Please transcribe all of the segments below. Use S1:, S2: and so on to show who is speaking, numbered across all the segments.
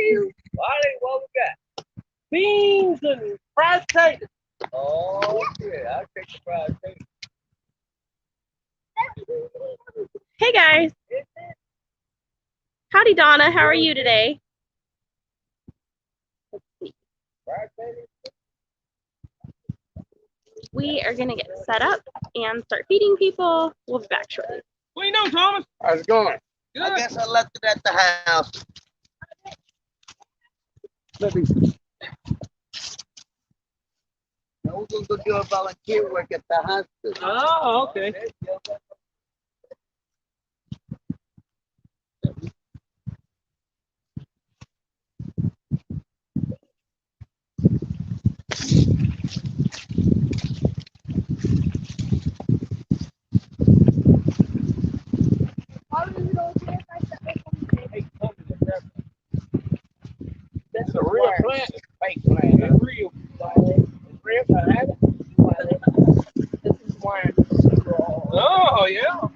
S1: you. Wiley, what we got? Beans and fried potatoes. Oh, yeah, I'll take the fried potatoes.
S2: Hey guys. Howdy Donna, how are you today? We are gonna get set up and start feeding people. We'll be back shortly.
S1: What do you know, Thomas? How's it going?
S3: Good. I guess I left it at the house.
S1: Let me.
S3: Now we're going to go do a volunteer work at the hospital.
S1: Oh, okay. That's a real plant. It's a fake plant. It's real. It's real. I have it. This is wine. Oh, yeah.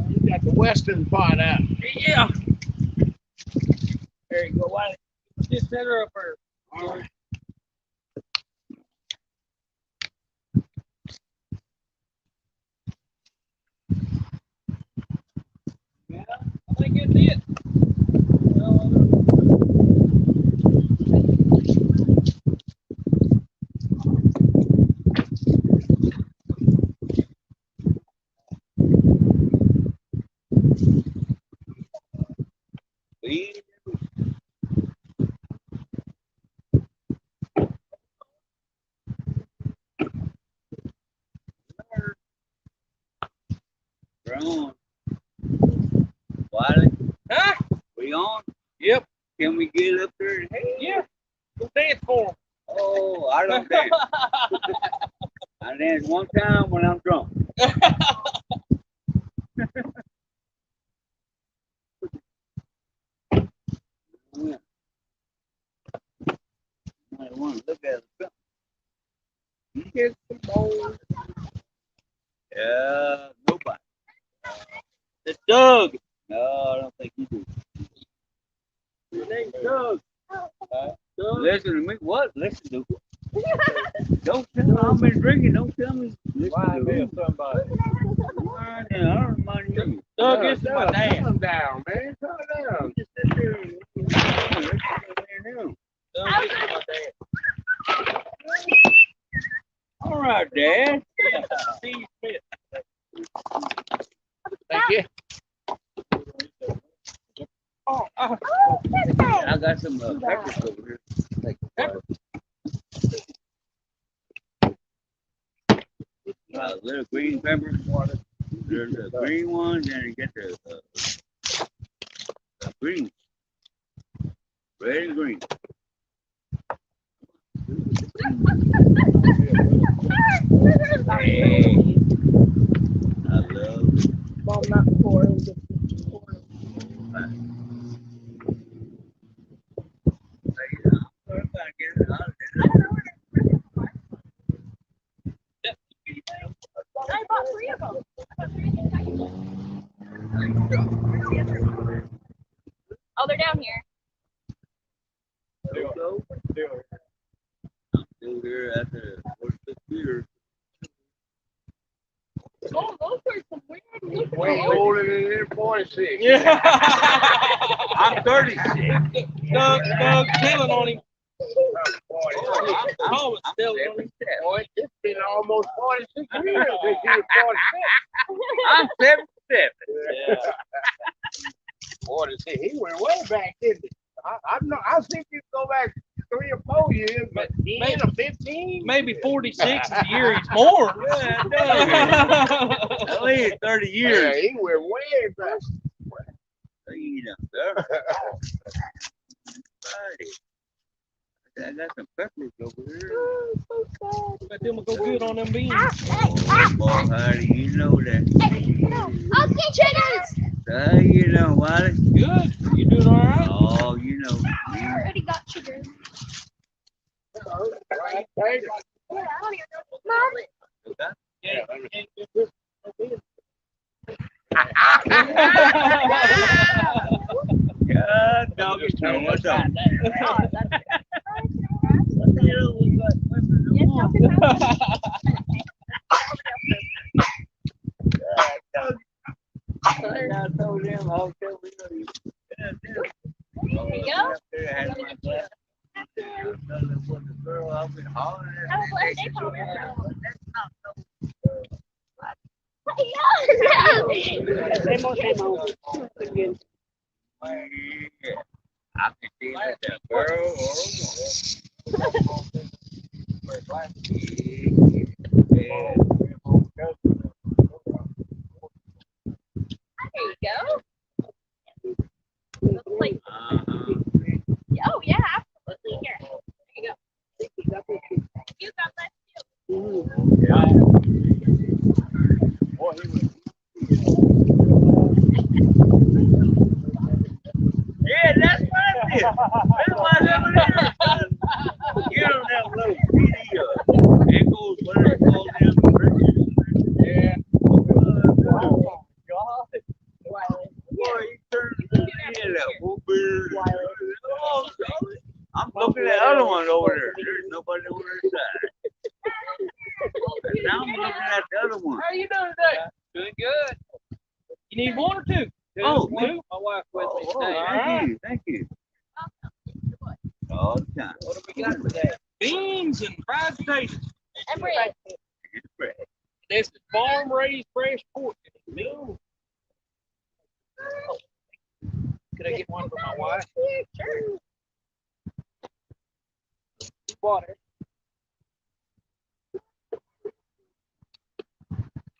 S1: You got the western part out. Yeah. There you go. Why? Just set her up there. All right. Yeah, I think it's it.
S3: We're on. Wiley?
S1: Huh?
S3: We on?
S1: Yep.
S3: Can we get up there and hey?
S1: Yeah. We'll dance for him.
S3: Oh, I don't dance. I dance one time when I'm drunk. Yeah. I want to look at it. You get some more. Yeah, nobody. It's Doug. No, I don't think you do. Your name's Doug. Doug. Listen to me. What? Listen to me. Don't tell me I've been drinking. Don't tell me.
S1: Why be somebody?
S3: I don't mind you.
S1: Doug, this is my dad. Calm down, man. Calm down.
S3: Just sit there and listen to
S1: Doug, this is my dad.
S3: all right, Dad.
S1: Steve Smith. Thank you. Oh,
S3: I got some peppers over here.
S1: Pepper?
S3: Little green peppers. There's the green ones, and you get the green. Red and green. Hey, I love it.
S2: Well, not for I bought 3 of them. Oh, they're down here.
S3: I'm still here at the first 6 years.
S2: Oh, those are some weird.
S1: way older than they're 46.
S3: Yeah. I'm 36.
S1: Doug killing on him.
S3: I'm
S1: Still on him. Boy, it's been almost 46 years. This year, 46.
S3: I'm 77.
S1: Yeah. Boy, he went way back, didn't he? I think you go back 3 or 4 years, but 10 or 15?
S4: Maybe 46 is the year he's born.
S3: Yeah, no. At least 30 years.
S1: Yeah, he went way back.
S3: You know, sir. Buddy. I got some peppers over here.
S2: Oh, so sad.
S4: Bet them will go good on them beans.
S3: Oh, boy, how do you know that?
S2: I'll get chickens.
S3: How you know, Wally?
S4: Good. You doing all right?
S3: Oh, you know.
S2: I already got chickens. Mom.
S4: Yeah.
S3: God, doggy, no, what's up? I told him, I'll tell you.
S2: There you go.
S3: I've been hollering at
S2: Have a blessed day, Paul.
S3: I can see that the girl
S2: There you go. Like, oh yeah, absolutely. Here. There you go. You got that too.
S3: Yeah, that's what I did. That's why I never did. Get on that little video. Echoes, whatever they call them. Yeah. God. Boy, he turned his head up. I'm looking at the other one over there. There's nobody over their side. Now I'm looking at the other one.
S4: How you doing today? Doing good. You need one or two?
S3: Oh,
S4: two. My wife with me today.
S3: Thank you. All the time.
S4: What have we got today? Beans and fried potatoes.
S2: And bread.
S4: This is farm raised fresh pork. Oh. Could I get one for my wife?
S2: Sure.
S4: Water.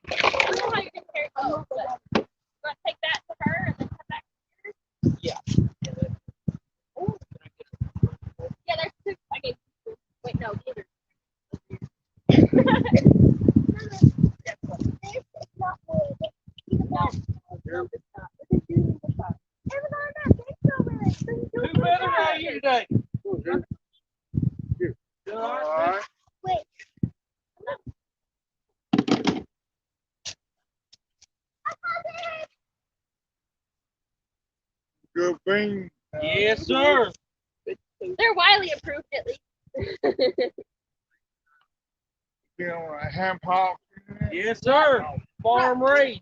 S2: I don't know how you're gonna carry both, but you want to take that to her and then come back to yours?
S4: Yeah.
S2: Yeah, there's two. I gave you two. Wait, no, neither.
S4: Who better are you today? All right.
S2: Wait.
S1: Good thing.
S4: Yes, sir.
S2: They're Wiley approved at least.
S1: You know, a ham hock.
S4: Yes, sir. Farm raised.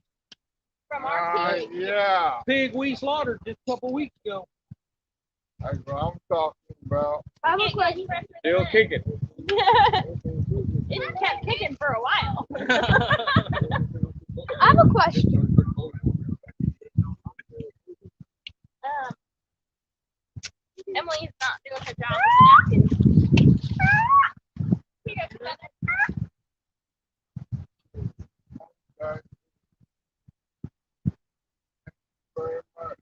S2: From our pig.
S1: Yeah.
S4: Pig we slaughtered just a couple weeks ago.
S1: That's what I'm talking about.
S2: I have a question.
S3: Still kicking.
S2: It kept kicking for a while. I have a question. Emily's not doing her job with the napkins. You guys got it.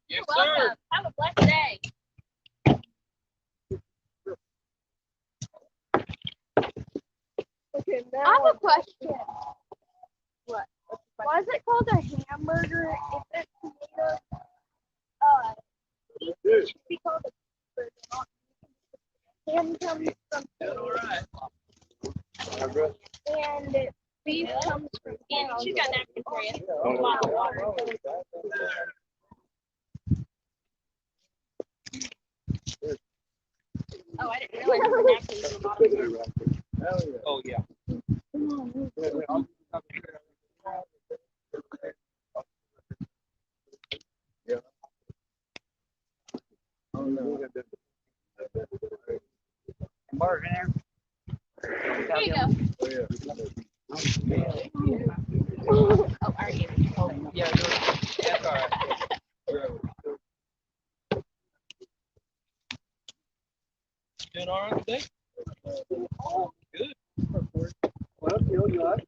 S4: Yes,
S2: You're welcome. Have a blessed day.
S5: Okay, now
S2: I have a question.
S5: What?
S2: Why is it called a hamburger if it's tomato? It should be called a burger. Ham comes from potato. And beef comes from cow. She's got napkin for you. A lot of water. Oh, I didn't realize there were napkins in the bottom.
S4: Oh, yeah.
S2: Here you go. Oh, are you?
S4: Yeah, that's all right. You doing all right today? Good.
S1: Well, you like?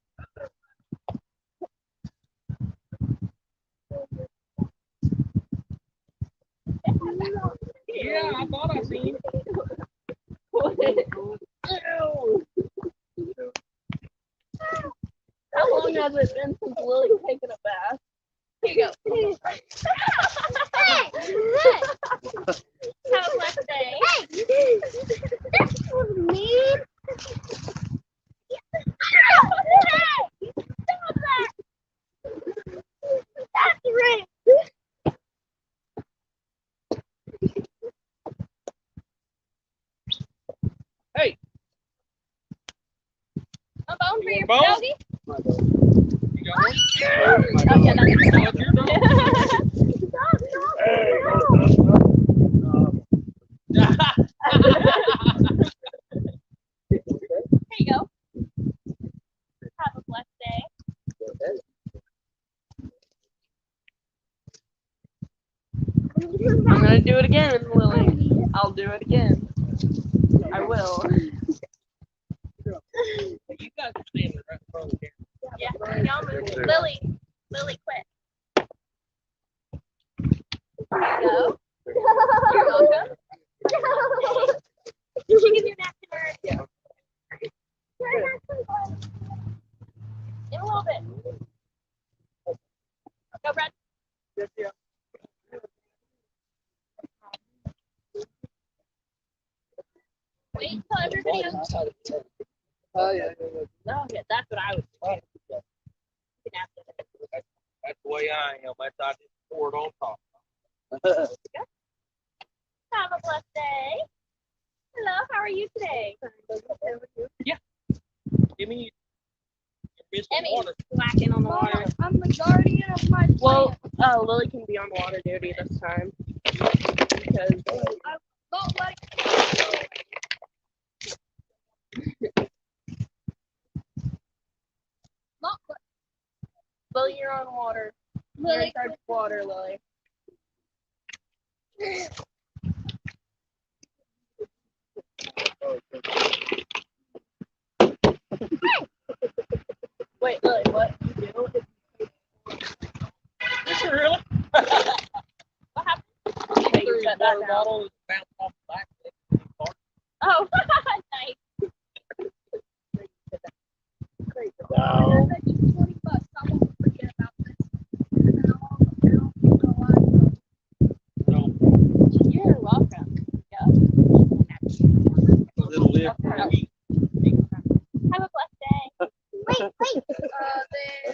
S4: Yeah, I thought I seen him.
S2: What?
S5: long has it been since Lily's taken a bath?
S2: Here you go. Have a blessed day.
S5: This was mean.
S2: Stop that. That's right.
S4: Hey,
S2: A bone for
S4: You
S2: your
S4: want a bone?
S2: doggy?
S4: you got one?
S2: Oh, yeah, that's
S4: What's your dog?
S2: Here you go. Have a blessed day.
S5: I'm gonna do it again, Lily. I'll do it again. I will.
S4: You guys are standing right in front of the camera.
S2: Yeah, y'all move. Lily, quit. Here you go. You're welcome. You should give your napkin or in a little bit. Go, Brad. Wait until everybody else.
S1: Oh, yeah.
S2: No, yeah, that's what I would do.
S4: That's the way I am. That's I just pour it on top.
S2: Have a blessed day. Hello, how are you today?
S4: Give me your
S2: Emmy,
S4: water.
S2: whacking on the water.
S5: I'm the guardian of my
S6: Well, Lily can be on water duty this time because
S5: don't like not
S6: Lily, you're on water. You're in charge of water, Lily. Wait, Lily, what you do?
S4: Is it really?
S2: What happened?
S6: Okay, you shut that
S4: Water
S6: down.
S4: bottle is bounced off the back.
S2: Oh, nice.
S5: I bet you $20. I won't forget about this. And then I'll go on.
S4: No,
S2: You're welcome.
S4: a little lift for a week.
S2: Have a blessed day.
S5: Wait.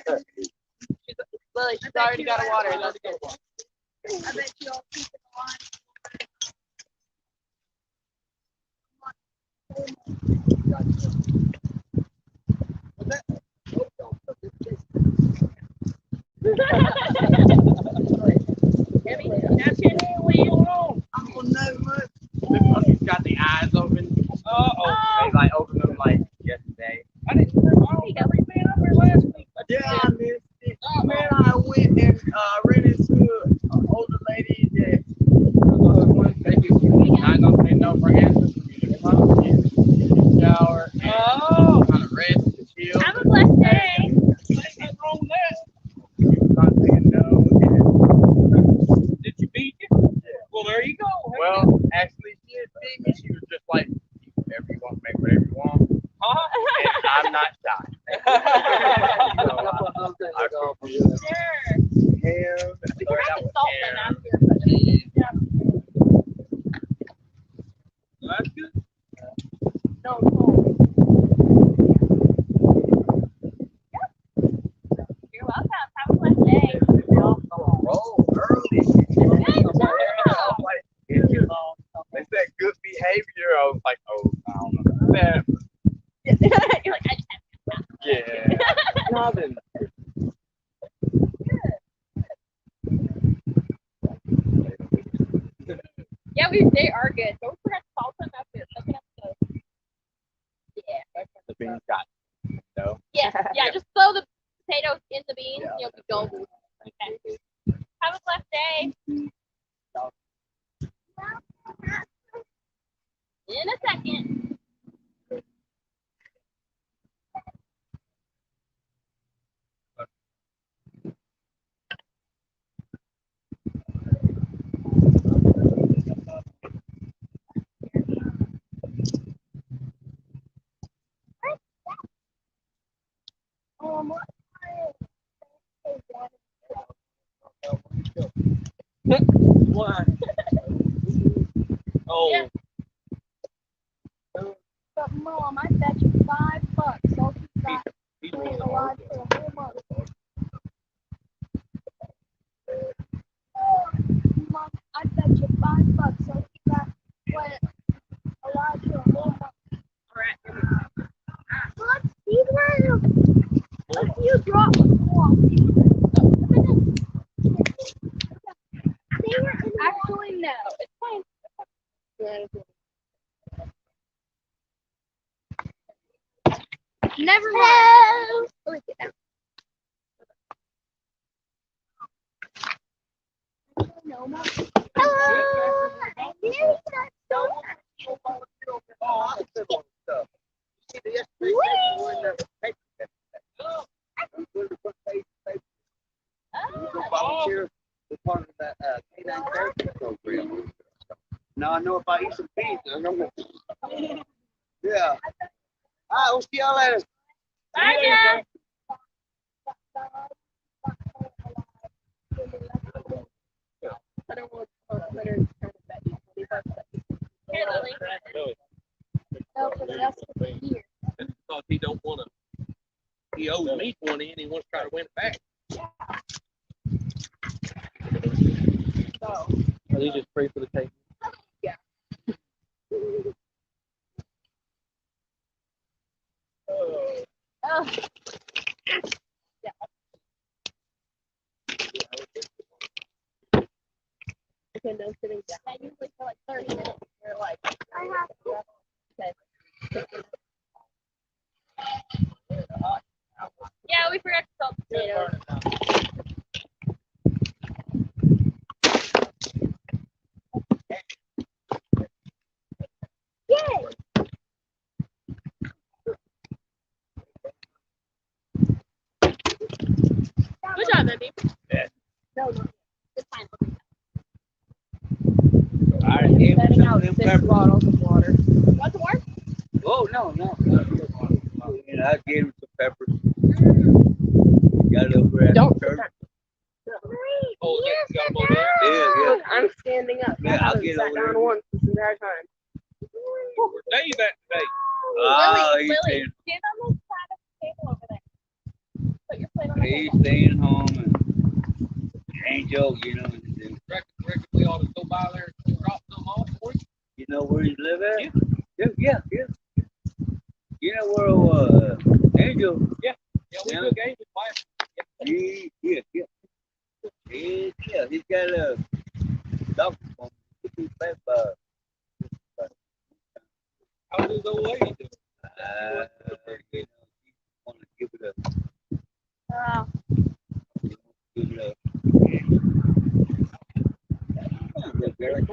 S5: Then
S6: Lily, she's already got a water. Let's go.
S5: I bet you all keep it
S2: Emmy, napkin. What are you doing?
S1: I'm gonna know much. The monkey's got the eyes open.
S2: Oh,
S1: They like opened them like yesterday.
S4: I didn't man up there last week.
S1: Yeah, I missed it. Man, I went and ran into an older lady that not gonna say no for answers. Shower and kind of rest and chill.
S2: have a blessed day.
S4: Ain't nothing wrong with that.
S1: Not saying no.
S4: Did you beat you? Well, there you go.
S1: Well, actually, she didn't beat me. She was just like, "You can whatever you want, make whatever you want." And I'm not shy. I cook
S2: Sure.
S1: ham.
S2: We can have the salt then
S1: ham.
S2: after. But
S4: That's good.
S6: No, no.
S2: you're welcome. Have a blessed day.
S1: Roll early.
S2: Good job.
S1: Like, they said good behavior. I was like, oh, I don't know. That,
S2: You're like, I just have to.
S1: yeah. Nothing.
S2: Yeah, they are good. Don't forget to salt them up here. Second episode. Yeah.
S1: The beans got no.
S2: Yeah, just throw the potatoes in the beans and you'll be golden. Okay. Have a blessed day. In a second.
S4: why. Oh,
S2: Yeah.
S5: But Mom, I bet you $5 I'll keep that
S4: he's
S5: plant
S4: one.
S5: alive for a whole month. Oh, Mom, I bet you $5 I'll keep that plant alive for a whole month.
S2: Alright.
S5: Look, these were a few drops of water. They were in
S2: Actually, no. It's fine. Never mind.
S5: Hello.
S2: Look at that.
S5: No, Mom. Hello. I really got so
S3: Volunteer as part of that canine therapy program. Now I know if I eat some beans, I'm gonna. Yeah. All right, we'll see y'all later.
S2: Bye, Dad.
S6: I don't want $100
S2: Here, Lily.
S5: Oh, for the rest of the year.
S4: Because he don't want to. He owes me 20 and he wants to try to win it back.
S6: So,
S4: Are they just free for the taking?
S5: Oh,
S6: okay, no sitting down.
S5: I usually for like 30 minutes.
S6: You're like,
S5: I have to.
S2: Yeah, we forgot to salt potatoes.
S5: Yay!
S2: Good job, baby.
S5: No, no. It's fine.
S3: All right, hey, what's
S6: setting
S3: up
S6: out
S3: with them
S6: 6
S3: peppers?
S6: bottles of water.
S2: Want some more?
S3: Oh, no. You know, I gave him some peppers. Got it over at
S6: Don't
S3: the
S6: sit
S3: church.
S6: down.
S4: Oh, you got them over there?
S3: Yeah.
S6: Look, I'm standing up.
S3: Yeah,
S6: I
S3: I'll
S6: haven't
S3: get
S6: sat
S3: over
S6: down
S3: there.
S6: once this entire time.
S4: Where's Dave at today?
S3: Oh,
S2: Lily,
S3: he's
S2: Lily, stand on the side of the table over there. Put your plate on the
S3: He's
S2: table.
S3: staying home and Angel, you know,
S4: Reckon we ought to go by there and drop them off for you.
S3: you know where you live at?
S4: Yeah.
S3: Yeah. You know where Angel?
S4: Yeah, we
S3: Yeah.
S4: took Angel last.
S3: Yeah. He's got a doctor phone. He's back by.
S4: How does old lady do?
S3: You know, he want to give it up.
S2: Oh,
S3: Give it up. Look, Gary.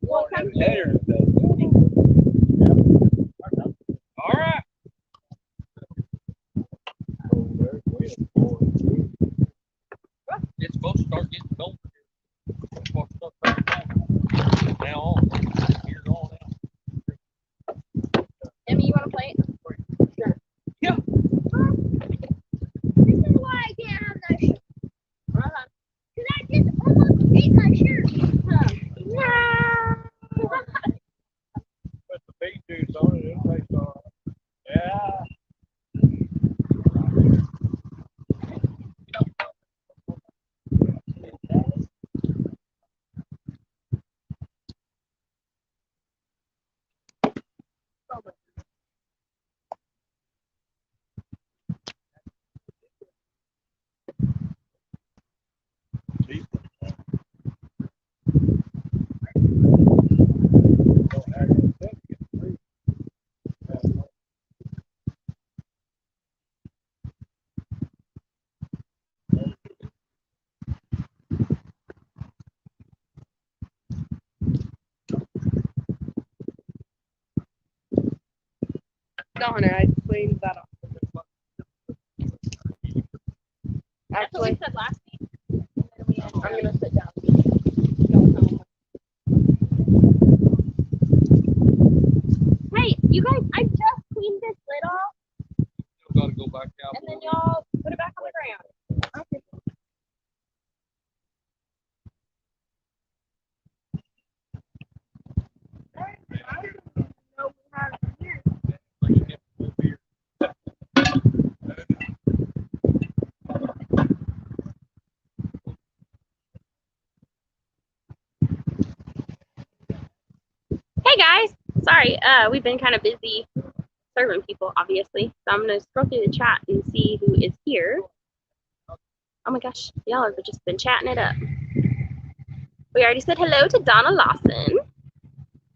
S3: Well, them taters, though.
S4: All right. It's supposed to start getting cold here. It's supposed to start turning cold. Now on. Here's on out.
S2: Emmy, you want a plate?
S4: Yeah.
S5: This is why I can't have that shirt.
S2: Uh-huh.
S5: Because I just almost ate my shirt. No.
S4: Put the beet juice on it. It'll taste all right. Yeah.
S6: No, honey, I cleaned that up.
S2: That's what we
S6: Actually,
S2: said last week.
S6: I'm gonna sit down.
S2: Hey, you guys, I just cleaned this lid off,
S4: Still got to go back out.
S2: and then y'all put it back on the ground. Sorry, we've been kind of busy serving people, obviously. So I'm gonna scroll through the chat and see who is here. Oh my gosh, y'all have just been chatting it up. We already said hello to Donna Lawson.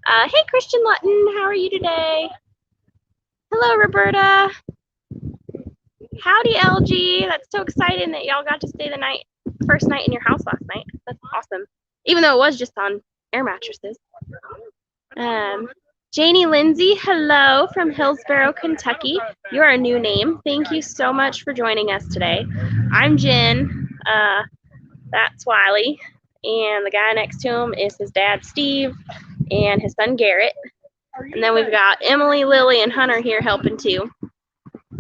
S2: Hey, Christian Lutton, how are you today? Hello, Roberta. Howdy, LG. That's so exciting that y'all got to stay the first night in your house last night. That's awesome. Even though it was just on air mattresses. Janie Lindsay, hello from Hillsborough, Kentucky. You're a new name. Thank you so much for joining us today. I'm Jen. That's Wiley. And the guy next to him is his dad, Steve, and his son, Garrett. And then we've got Emily, Lily, and Hunter here helping too.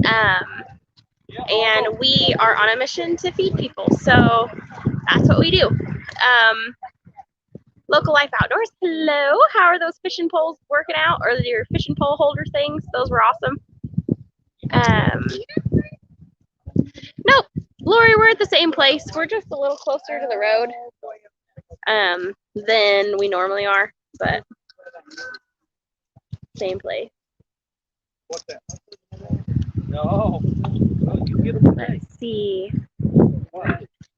S2: And we are on a mission to feed people. So that's what we do. Local Life Outdoors, hello. How are those fishing poles working out? Or your fishing pole holder things? Those were awesome. Nope. Lori, we're at the same place. We're just a little closer to the road than we normally are, but same place.
S4: What's that? No. You get them.
S2: Let's see.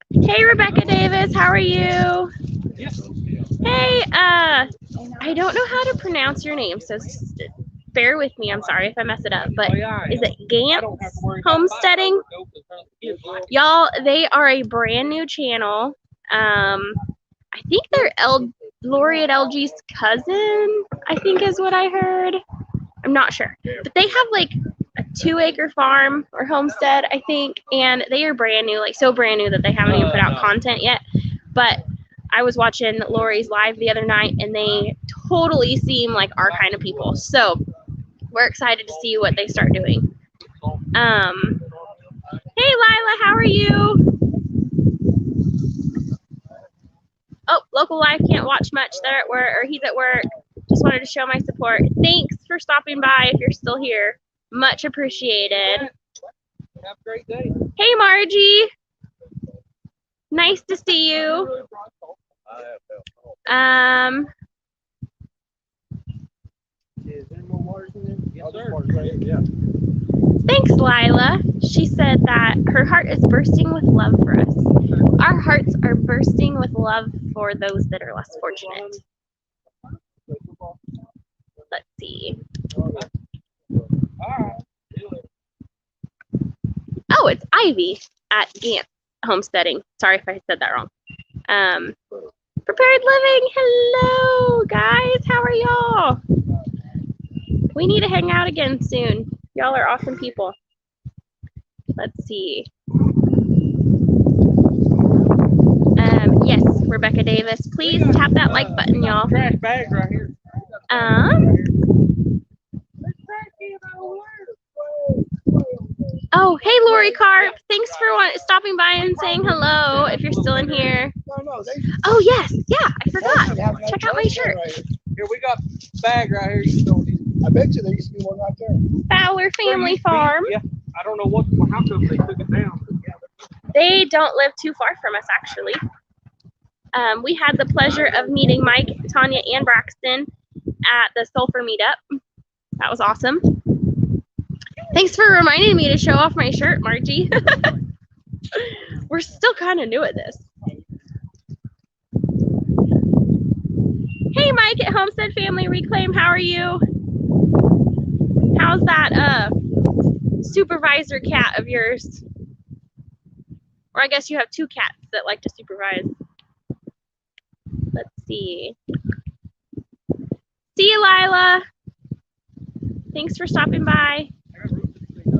S2: Hey, Rebecca Davis, how are you? Hey, I don't know how to pronounce your name, so bear with me. I'm sorry if I mess it up, but is it Gantz Homesteading? Y'all, they are a brand new channel. I think they're Lori at LG's cousin, I think is what I heard. I'm not sure, but they have like a 2-acre farm or homestead, I think, and they are brand new, like so brand new that they haven't even put out content yet. But I was watching Lori's live the other night, and they totally seem like our kind of people. So we're excited to see what they start doing. Hey, Lila, how are you? Oh, Local Life can't watch much. They're at work, or he's at work. Just wanted to show my support. Thanks for stopping by if you're still here. Much appreciated.
S4: Have a great day.
S2: Hey, Margie. Nice to see you. Thanks, Lila. She said that her heart is bursting with love for us. Our hearts are bursting with love for those that are less fortunate. Let's see. Oh, it's Ivy at Gantz Homesteading. Sorry if I said that wrong. Prepared Living. Hello, guys. How are y'all? We need to hang out again soon. Y'all are awesome people. Let's see. Yes, Rebecca Davis. Please tap that like button, y'all.
S4: Trash bags right here.
S2: Oh, hey, Lori Carp. Thanks for stopping by and saying hello if you're still in here. Oh, yes. Yeah, I forgot. Check out my shirt.
S4: Here, we got a bag right here. You don't need.
S1: I bet you there used to be one right there.
S2: Fowler Family Farm.
S4: Yeah, I don't know how come they took it down.
S2: They don't live too far from us, actually. We had the pleasure of meeting Mike, Tanya, and Braxton at the Sulphur meetup. That was awesome. Thanks for reminding me to show off my shirt, Margie. We're still kind of new at this. Hey, Mike at Homestead Family Reclaim. How are you? How's that supervisor cat of yours? Or I guess you have 2 cats that like to supervise. Let's see. See you, Lila. Thanks for stopping by.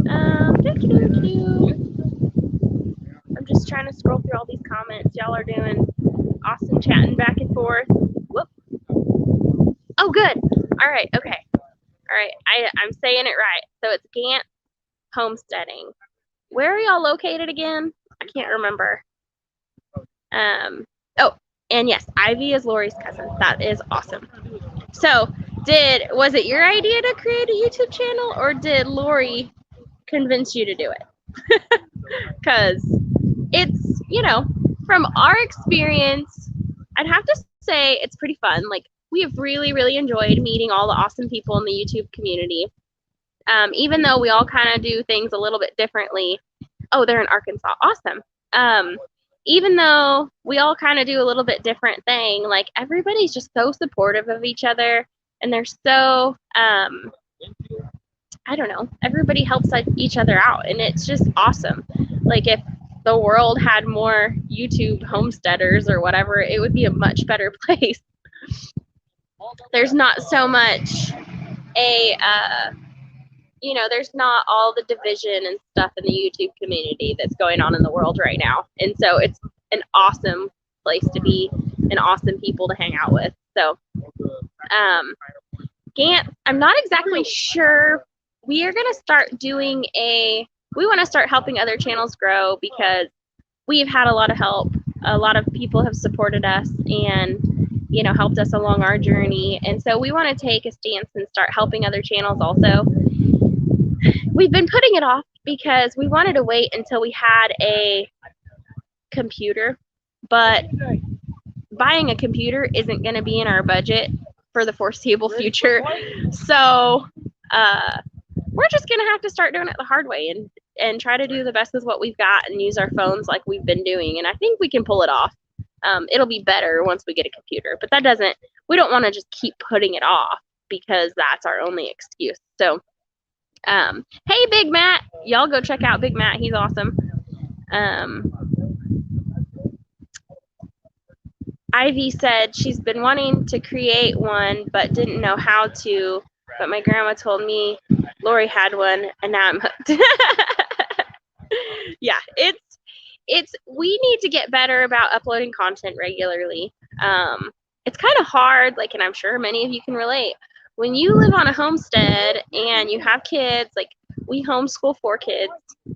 S2: I'm just trying to scroll through all these comments. Y'all are doing awesome chatting back and forth. Whoop. Oh, good. All right. Okay. All right. I'm saying it right. So it's Gantz Homesteading. Where are y'all located again? I can't remember. Oh, and yes, Ivy is Lori's cousin. That is awesome. So was it your idea to create a YouTube channel, or did Lori convince you to do it? Because it's, from our experience, I'd have to say it's pretty fun. Like, we have really, really enjoyed meeting all the awesome people in the YouTube community. Even though we all kind of do things a little bit differently. Oh, they're in Arkansas. Awesome. Even though we all kind of do a little bit different thing, like everybody's just so supportive of each other, and they're so I don't know, everybody helps each other out, and it's just awesome. Like if the world had more YouTube homesteaders or whatever, it would be a much better place. There's not so much there's not all the division and stuff in the YouTube community that's going on in the world right now. And so it's an awesome place to be and awesome people to hang out with. So, Gant, I'm not exactly sure. We are going to start we want to start helping other channels grow because we've had a lot of help. A lot of people have supported us and, helped us along our journey. And so we want to take a stance and start helping other channels also. We've been putting it off because we wanted to wait until we had a computer, but buying a computer isn't going to be in our budget for the foreseeable future. So we're just going to have to start doing it the hard way and try to do the best with what we've got and use our phones like we've been doing. And I think we can pull it off. It'll be better once we get a computer, but we don't want to just keep putting it off because that's our only excuse. So hey, Big Matt, y'all go check out Big Matt. He's awesome. Ivy said she's been wanting to create one, but didn't know how to. But my grandma told me Lori had one, and now I'm hooked. Yeah, we need to get better about uploading content regularly. It's kind of hard, and I'm sure many of you can relate. When you live on a homestead and you have kids, like we homeschool 4 kids,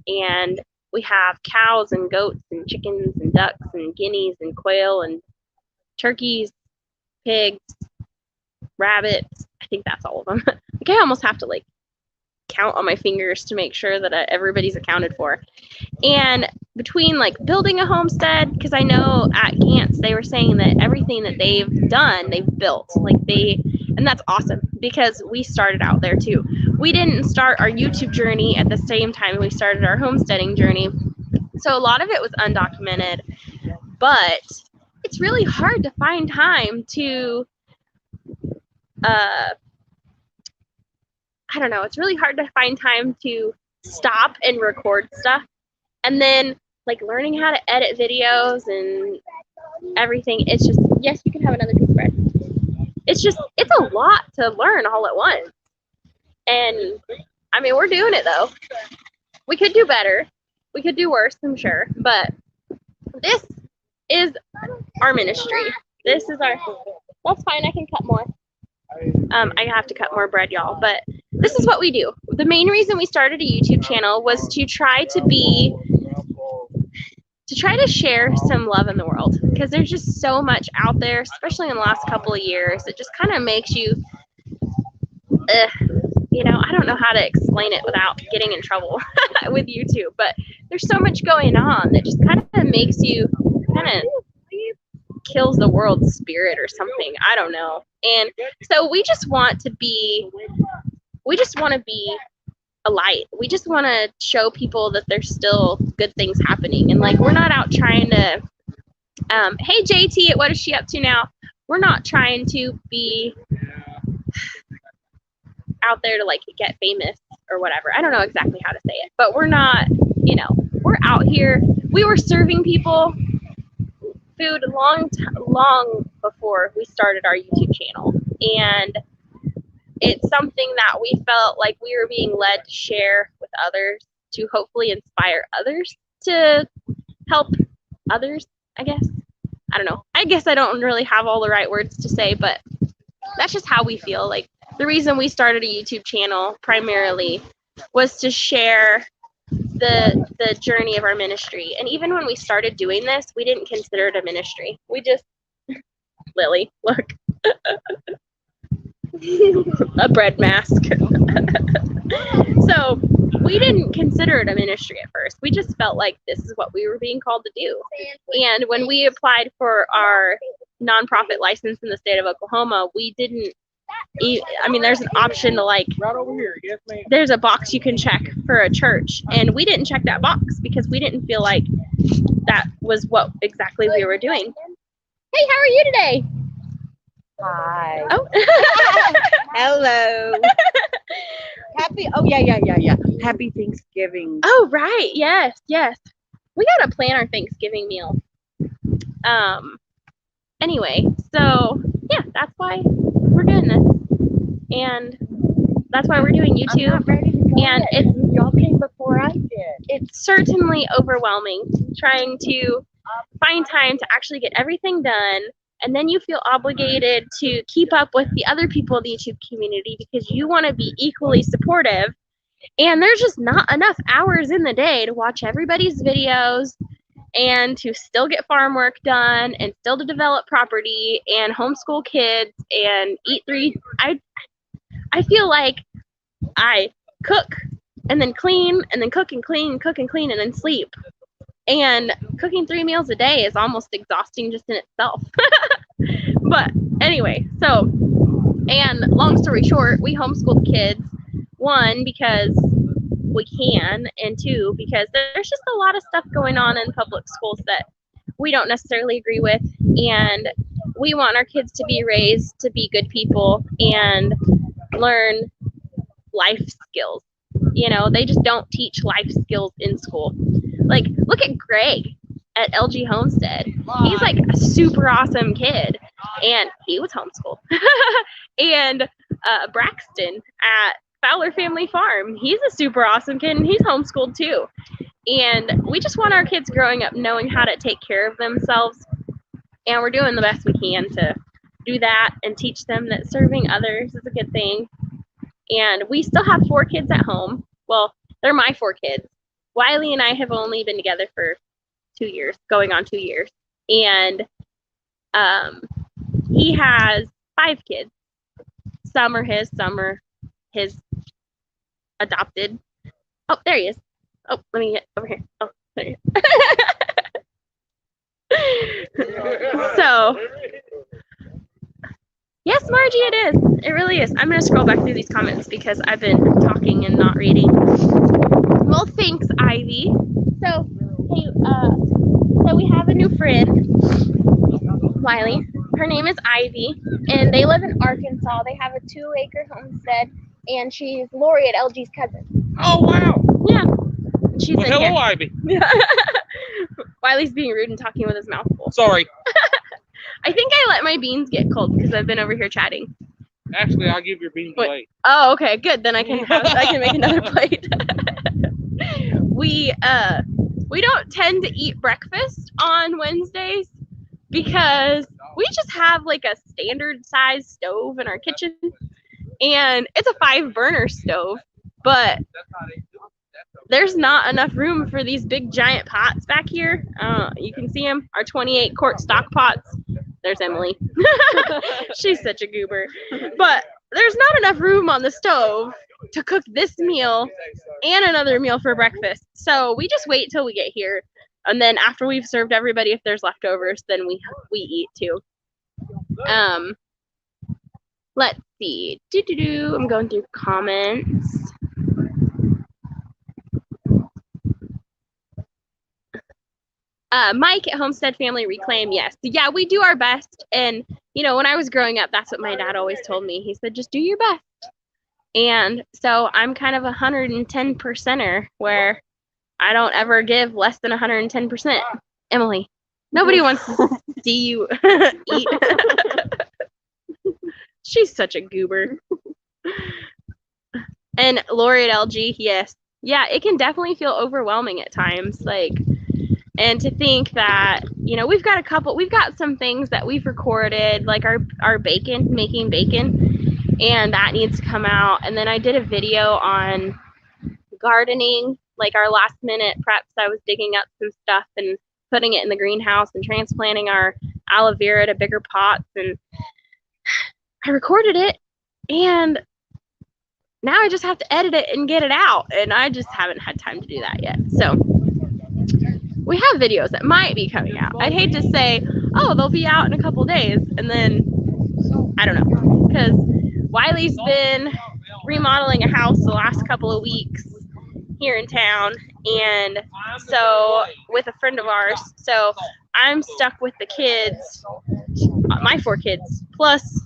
S2: and we have cows and goats and chickens and ducks and guineas and quail and turkeys, pigs, rabbits. I think that's all of them. I almost have to count on my fingers to make sure that everybody's accounted for. And between building a homestead, because I know at Gant's they were saying that everything that they've done, they've built. And that's awesome because we started out there too. We didn't start our YouTube journey at the same time we started our homesteading journey. So a lot of it was undocumented, but it's really hard to find time to, it's really hard to find time to stop and record stuff. And then learning how to edit videos and everything. It's just, yes, you can have another piece of bread. It's a lot to learn all at once. And we're doing it though. We could do better. We could do worse, I'm sure. But this is our ministry. This is that's fine. I can cut more. I have to cut more bread, y'all. But this is what we do. The main reason we started a YouTube channel was to try to share some love in the world, because there's just so much out there, especially in the last couple of years. It just kind of makes you, I don't know how to explain it without getting in trouble with YouTube, but there's so much going on that just kind of makes you kills the world's spirit or something. I don't know. And so we just want to be a light. We just want to show people that there's still good things happening. And we're not out trying to, hey JT, what is she up to now? We're not trying to be out there to get famous or whatever. I don't know exactly how to say it, but we're not, we're out here. We were serving people food long before we started our YouTube channel. And it's something that we felt like we were being led to share with others to hopefully inspire others to help others, I guess. I don't know. I guess I don't really have all the right words to say, but that's just how we feel. The reason we started a YouTube channel primarily was to share the journey of our ministry. And even when we started doing this, we didn't consider it a ministry. We just, Lily, look. A bread mask. So we didn't consider it a ministry at first. We just felt like this is what we were being called to do. And when we applied for our nonprofit license in the state of Oklahoma, we didn't. I mean, there's an option to like.
S4: Right over here. Yes, ma'am.
S2: There's a box you can check for a church, and we didn't check that box because we didn't feel like that was what exactly we were doing. Hey, how are you today?
S7: Hi.
S2: Oh.
S7: Hello. Yeah. Happy Thanksgiving.
S2: Oh, right. Yes. We gotta plan our Thanksgiving meal. Anyway, so yeah, that's why we're doing this, and that's why we're doing YouTube.
S7: I'm not ready to go
S2: And
S7: yet. Y'all came before I did.
S2: It's certainly overwhelming trying to find time to actually get everything done, and then you feel obligated to keep up with the other people in the YouTube community because you want to be equally supportive, and there's just not enough hours in the day to watch everybody's videos and to still get farm work done and still to develop property and homeschool kids and eat three. I feel like I cook and then clean and then cook and clean and then sleep. And cooking 3 meals a day is almost exhausting just in itself. But anyway, so, and long story short, we homeschool the kids. 1, because we can, and 2, because there's just a lot of stuff going on in public schools that we don't necessarily agree with, and we want our kids to be raised to be good people and learn life skills. You know, they just don't teach life skills in school. Like, look at Greg at LG Homestead. He's like a super awesome kid, and he was homeschooled. And Braxton at Fowler Family Farm, he's a super awesome kid, and he's homeschooled too. And we just want our kids growing up knowing how to take care of themselves, and we're doing the best we can to do that and teach them that serving others is a good thing. And we still have 4 kids at home. Well, they're my 4 kids. Wiley and I have only been together for 2 years, going on 2 years. And he has 5 kids. Some are his adopted. Oh, there he is. Oh, let me get over here. Oh, there he is. So, yes, Margie, it is. It really is. I'm going to scroll back through these comments because I've been talking and not reading. Well, thanks, Ivy. So, hey, so we have a new friend, Wiley. Her name is Ivy, and they live in Arkansas. They have a 2-acre homestead, and she's Lori at LG's cousin.
S4: Oh, wow.
S2: Yeah. She's
S4: Well,
S2: in
S4: hello,
S2: here.
S4: Ivy.
S2: Wiley's being rude and talking with his mouth full.
S4: Sorry.
S2: I think I let my beans get cold because I've been over here chatting.
S4: Actually, I'll give your beans away.
S2: Oh, okay, good. Then I can make another plate. We don't tend to eat breakfast on Wednesdays because we just have like a standard size stove in our kitchen, and it's a 5-burner stove, but there's not enough room for these big giant pots back here. You can see them, our 28-quart stock pots. There's Emily. She's such a goober. But there's not enough room on the stove to cook this meal and another meal for breakfast. So we just wait till we get here. And then after we've served everybody, if there's leftovers, then we eat too. Let's see. I'm going through comments. Mike at Homestead Family Reclaim, yes. Yeah, we do our best. And, you know, when I was growing up, that's what my dad always told me. He said, just do your best. And so I'm kind of 110%er where I don't ever give less than 110%. Emily, nobody wants to see you eat. She's such a goober. And Lori at LG, yes. Yeah, it can definitely feel overwhelming at times. Like, and to think that, you know, we've got some things that we've recorded, like our bacon, making bacon, and that needs to come out. And then I did a video on gardening, like our last minute preps. I was digging up some stuff and putting it in the greenhouse and transplanting our aloe vera to bigger pots. And I recorded it, and now I just have to edit it and get it out. And I just haven't had time to do that yet. So we have videos that might be coming out. I'd hate to say, oh, they'll be out in a couple days, and then I don't know, because Wiley's been remodeling a house the last couple of weeks here in town, and so with a friend of ours, so I'm stuck with the kids, my 4 kids, plus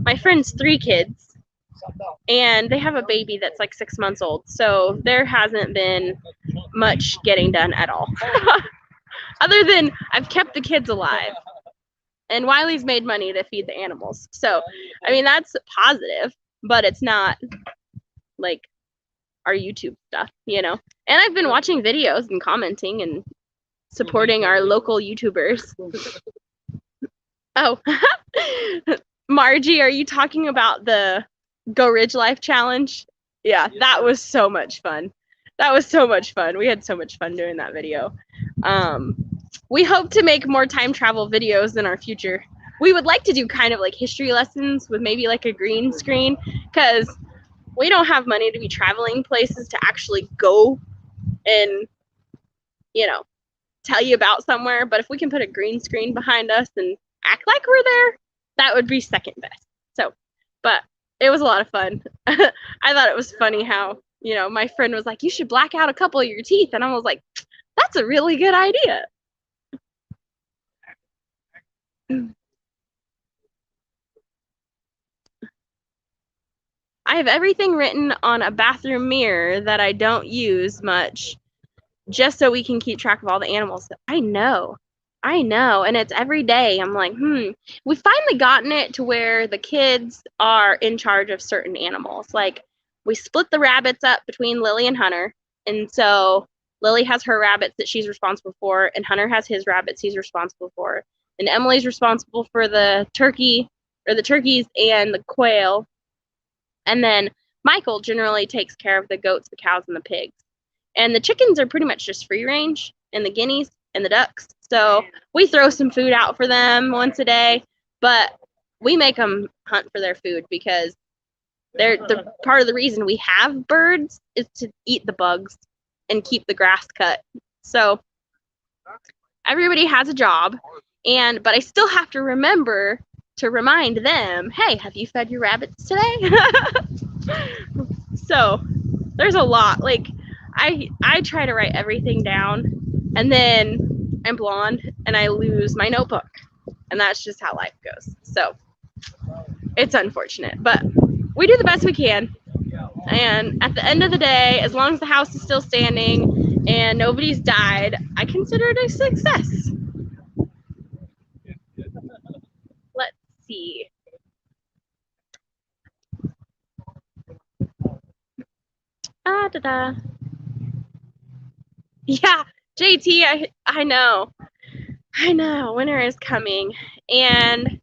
S2: my friend's 3 kids, and they have a baby that's like 6 months old, so there hasn't been much getting done at all. Other than I've kept the kids alive, and Wiley's made money to feed the animals. So, I mean, that's positive, but it's not like our YouTube stuff, you know? And I've been watching videos and commenting and supporting our local YouTubers. Oh, Margie, are you talking about the Go Ridge Life Challenge? Yeah, that was so much fun. That was so much fun. We had so much fun doing that video. We hope to make more time travel videos in our future. We would like to do kind of like history lessons with maybe like a green screen, because we don't have money to be traveling places to actually go and, you know, tell you about somewhere. But if we can put a green screen behind us and act like we're there, that would be second best. So, but it was a lot of fun. I thought it was funny how, you know, my friend was like, you should black out a couple of your teeth. And I was like, that's a really good idea. I have everything written on a bathroom mirror that I don't use much, just so we can keep track of all the animals. I know. And it's every day. I'm like, we've finally gotten it to where the kids are in charge of certain animals. Like, we split the rabbits up between Lily and Hunter. And so Lily has her rabbits that she's responsible for, and Hunter has his rabbits he's responsible for. And Emily's responsible for the turkeys and the quail. And then Michael generally takes care of the goats, the cows, and the pigs. And the chickens are pretty much just free range, and the guineas and the ducks. So we throw some food out for them once a day, but we make them hunt for their food, because they're the part of the reason we have birds is to eat the bugs and keep the grass cut. So everybody has a job, but I still have to remember to remind them, hey, have you fed your rabbits today? So there's a lot. Like, I try to write everything down, and then I'm blonde and I lose my notebook, and that's just how life goes. So it's unfortunate, but we do the best we can. And at the end of the day, as long as the house is still standing and nobody's died, I consider it a success. Let's see. Yeah, JT, I know. Winter is coming, and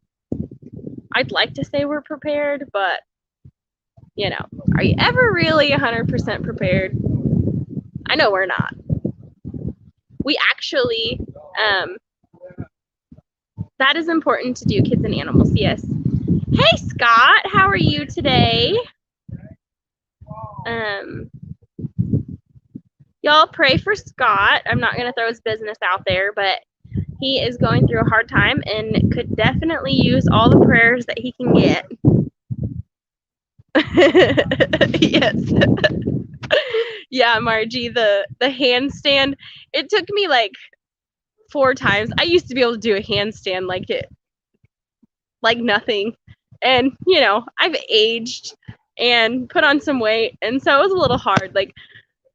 S2: I'd like to say we're prepared, but, you know, are you ever really 100% prepared? I know we're not. We actually, that is important to do, kids and animals, yes. Hey, Scott, how are you today? Y'all pray for Scott. I'm not going to throw his business out there, but he is going through a hard time and could definitely use all the prayers that he can get. Yes. Yeah, Margie, the handstand, it took me like 4 times. I used to be able to do a handstand like nothing. And, you know, I've aged and put on some weight, and so it was a little hard. Like,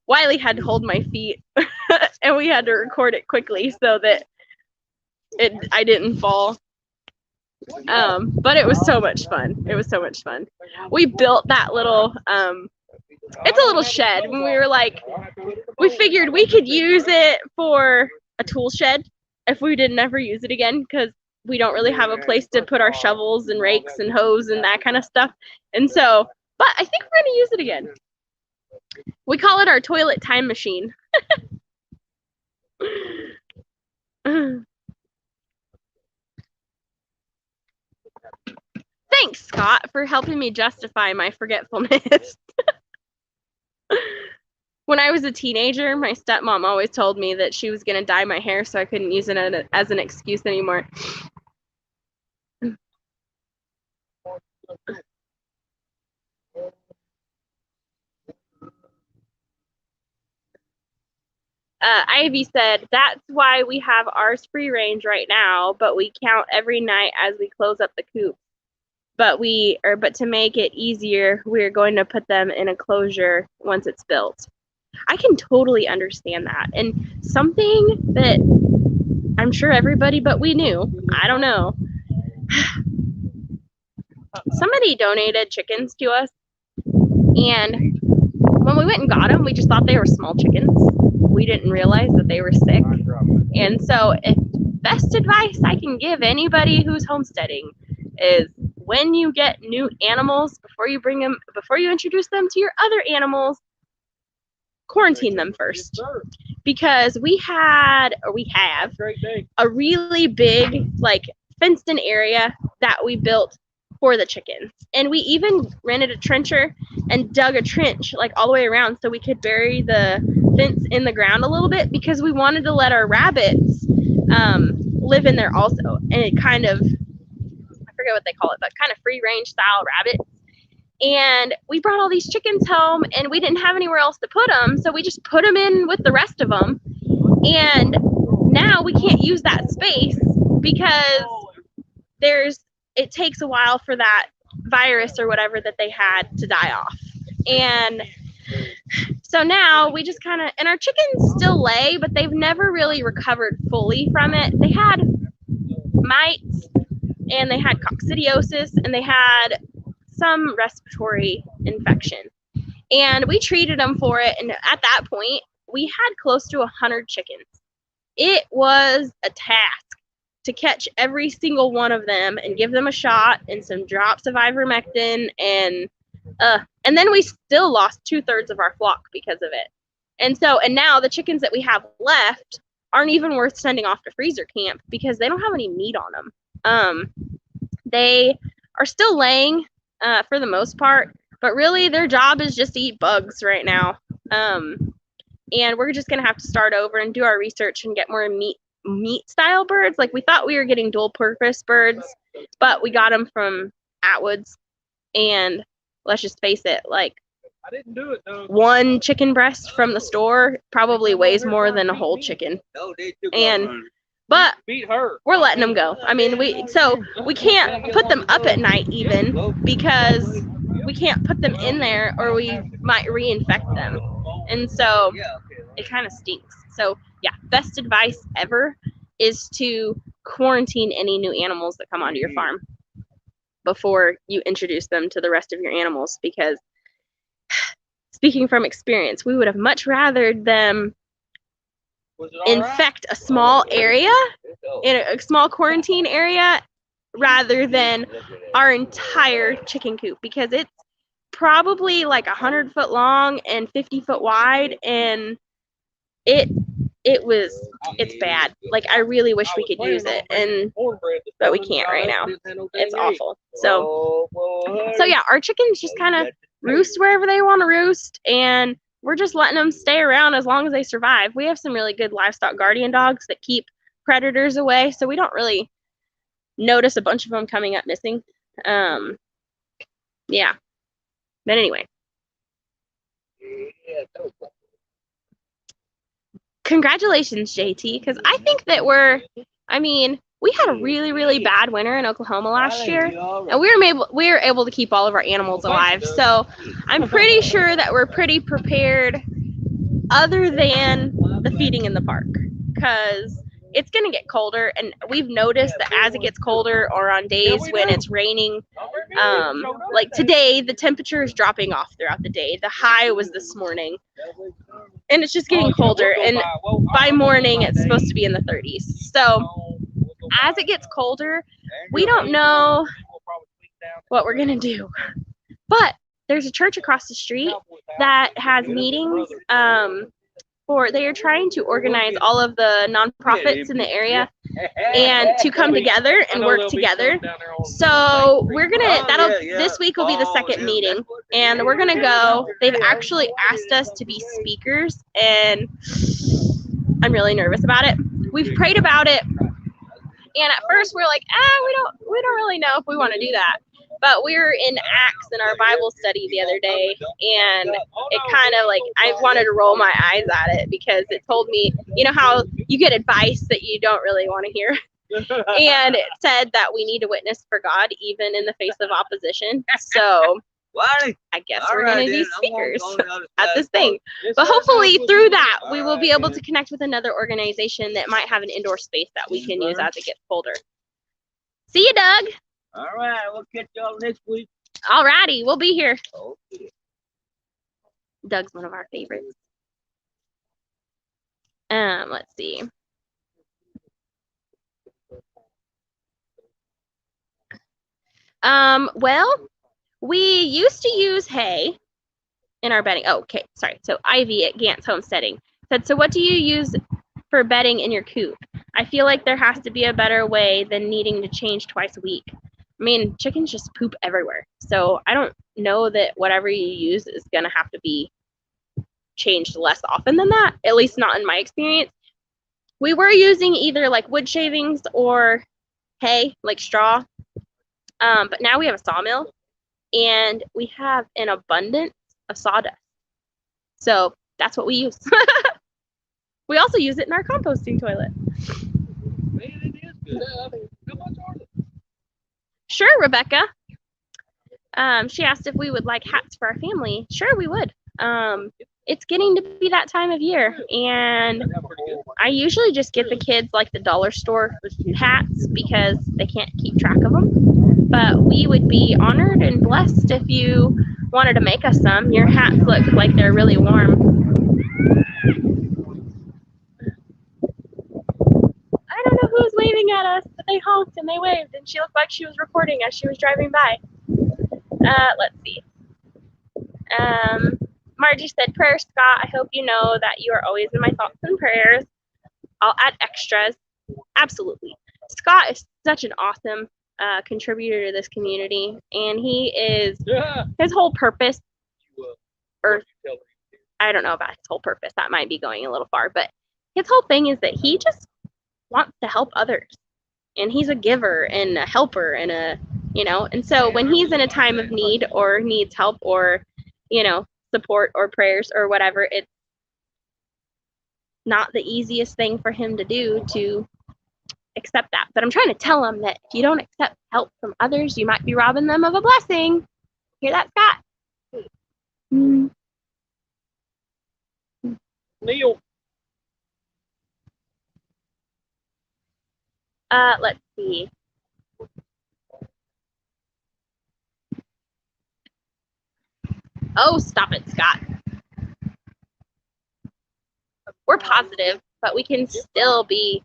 S2: Wiley had to hold my feet and we had to record it quickly so that I didn't fall. But it was so much fun. We built that little, it's a little shed, and we were like, we figured we could use it for a tool shed if we didn't ever use it again, because we don't really have a place to put our shovels and rakes and hose and that kind of stuff. And so, but I think we're going to use it again. We call it our toilet time machine. Thanks, Scott, for helping me justify my forgetfulness. When I was a teenager, my stepmom always told me that she was going to dye my hair so I couldn't use it as an excuse anymore. Ivy said, that's why we have ours free range right now, but we count every night as we close up the coop. But to make it easier, we're going to put them in a closure once it's built. I can totally understand that. And something that I'm sure everybody but we knew, I don't know. Somebody donated chickens to us, and when we went and got them, we just thought they were small chickens. We didn't realize that they were sick. And so, best advice I can give anybody who's homesteading is when you get new animals, before you introduce them to your other animals, quarantine them first. Because we have a really big, like, fenced-in area that we built for the chickens. And we even rented a trencher and dug a trench, like, all the way around so we could bury the fence in the ground a little bit, because we wanted to let our rabbits live in there also. And it kind of, I forget what they call it, but kind of free-range style rabbits. And we brought all these chickens home, and we didn't have anywhere else to put them, so we just put them in with the rest of them. And now we can't use that space because it takes a while for that virus or whatever that they had to die off. And so now we just kind of, and our chickens still lay, but they've never really recovered fully from it. They had mites, and they had coccidiosis, and they had some respiratory infection. And we treated them for it, and at that point, we had close to 100 chickens. It was a task to catch every single one of them and give them a shot and some drops of ivermectin, and then we still lost 2/3 of our flock because of it. And now the chickens that we have left aren't even worth sending off to freezer camp because they don't have any meat on them. They are still laying for the most part, but really their job is just to eat bugs right now. And we're just gonna have to start over and do our research and get more meat style birds. Like, we thought we were getting dual purpose birds, but we got them from Atwood's, and let's just face it, like,
S4: I didn't do it though.
S2: one chicken breast from the store probably weighs more than a whole chicken. But
S4: Beat her.
S2: we're letting them go. I mean, we can't put them up at night even, because we can't put them in there or we might reinfect them. And so it kind of stinks. So yeah, best advice ever is to quarantine any new animals that come onto your farm before you introduce them to the rest of your animals, because speaking from experience, we would have much rather them infect a small area, in a small quarantine area, rather than our entire chicken coop, because it's probably like 100-foot long and 50-foot wide, and it's bad. Like, I really wish we could use it, but we can't right now. It's awful. So yeah, our chickens just kind of roost wherever they want to roost, and we're just letting them stay around as long as they survive. We have some really good livestock guardian dogs that keep predators away, so we don't really notice a bunch of them coming up missing. Yeah. But anyway. Congratulations, JT, because I think that we had a really, really bad winter in Oklahoma last year, and we were able to keep all of our animals alive. So I'm pretty sure that we're pretty prepared, other than the feeding in the park, because it's going to get colder, and we've noticed that as it gets colder, or on days when it's raining, like today, the temperature is dropping off throughout the day. The high was this morning, and it's just getting colder, and by morning it's supposed to be in the 30s. So as it gets colder, we don't know what we're gonna do. But there's a church across the street that has meetings they are trying to organize all of the nonprofits in the area and to come together and work together. So we're gonna, this week will be the second meeting, and we're gonna go. They've actually asked us to be speakers, and I'm really nervous about it. We've prayed about it, and at first we're like, we don't really know if we want to do that. But we were in Acts in our Bible study the other day, and it kind of like, I wanted to roll my eyes at it because it told me, you know how you get advice that you don't really want to hear? And it said that we need to witness for God even in the face of opposition. So I guess we're going to be speakers at this thing. But hopefully through that, we will be able to connect with another organization that might have an indoor space that we can use as it gets colder. See you, Doug.
S3: All right, we'll catch y'all next week.
S2: All righty, we'll be here.
S3: Okay.
S2: Doug's one of our favorites. Let's see. Well, we used to use hay in our bedding. Oh, okay, sorry. So Ivy at Gant's Homesteading said, so what do you use for bedding in your coop? I feel like there has to be a better way than needing to change twice a week. I mean, chickens just poop everywhere. So I don't know that whatever you use is going to have to be changed less often than that, at least not in my experience. We were using either like wood shavings or hay, like straw. But now we have a sawmill and we have an abundance of sawdust. So that's what we use. We also use it in our composting toilet.
S4: Man, it is good. How much are they?
S2: Sure, Rebecca. She asked if we would like hats for our family. Sure, we would. It's getting to be that time of year, and I usually just get the kids like the dollar store hats because they can't keep track of them. But we would be honored and blessed if you wanted to make us some. Your hats look like they're really warm. I don't know who was waving at us, but they honked and they waved, and she looked like she was recording as she was driving by. Let's see. Margie said, prayer, Scott. I hope you know that you are always in my thoughts and prayers. I'll add extras. Absolutely. Scott is such an awesome contributor to this community, and he is, his whole purpose, or I don't know about his whole purpose, that might be going a little far, but his whole thing is that he just wants to help others, and he's a giver and a helper and and so when he's in a time of need or needs help or support or prayers or whatever, it's not the easiest thing for him to do to accept that. But I'm trying to tell him that if you don't accept help from others, you might be robbing them of a blessing. Hear that, Scott?
S4: Neil.
S2: Let's see. Oh, stop it, Scott. We're positive, but we can still be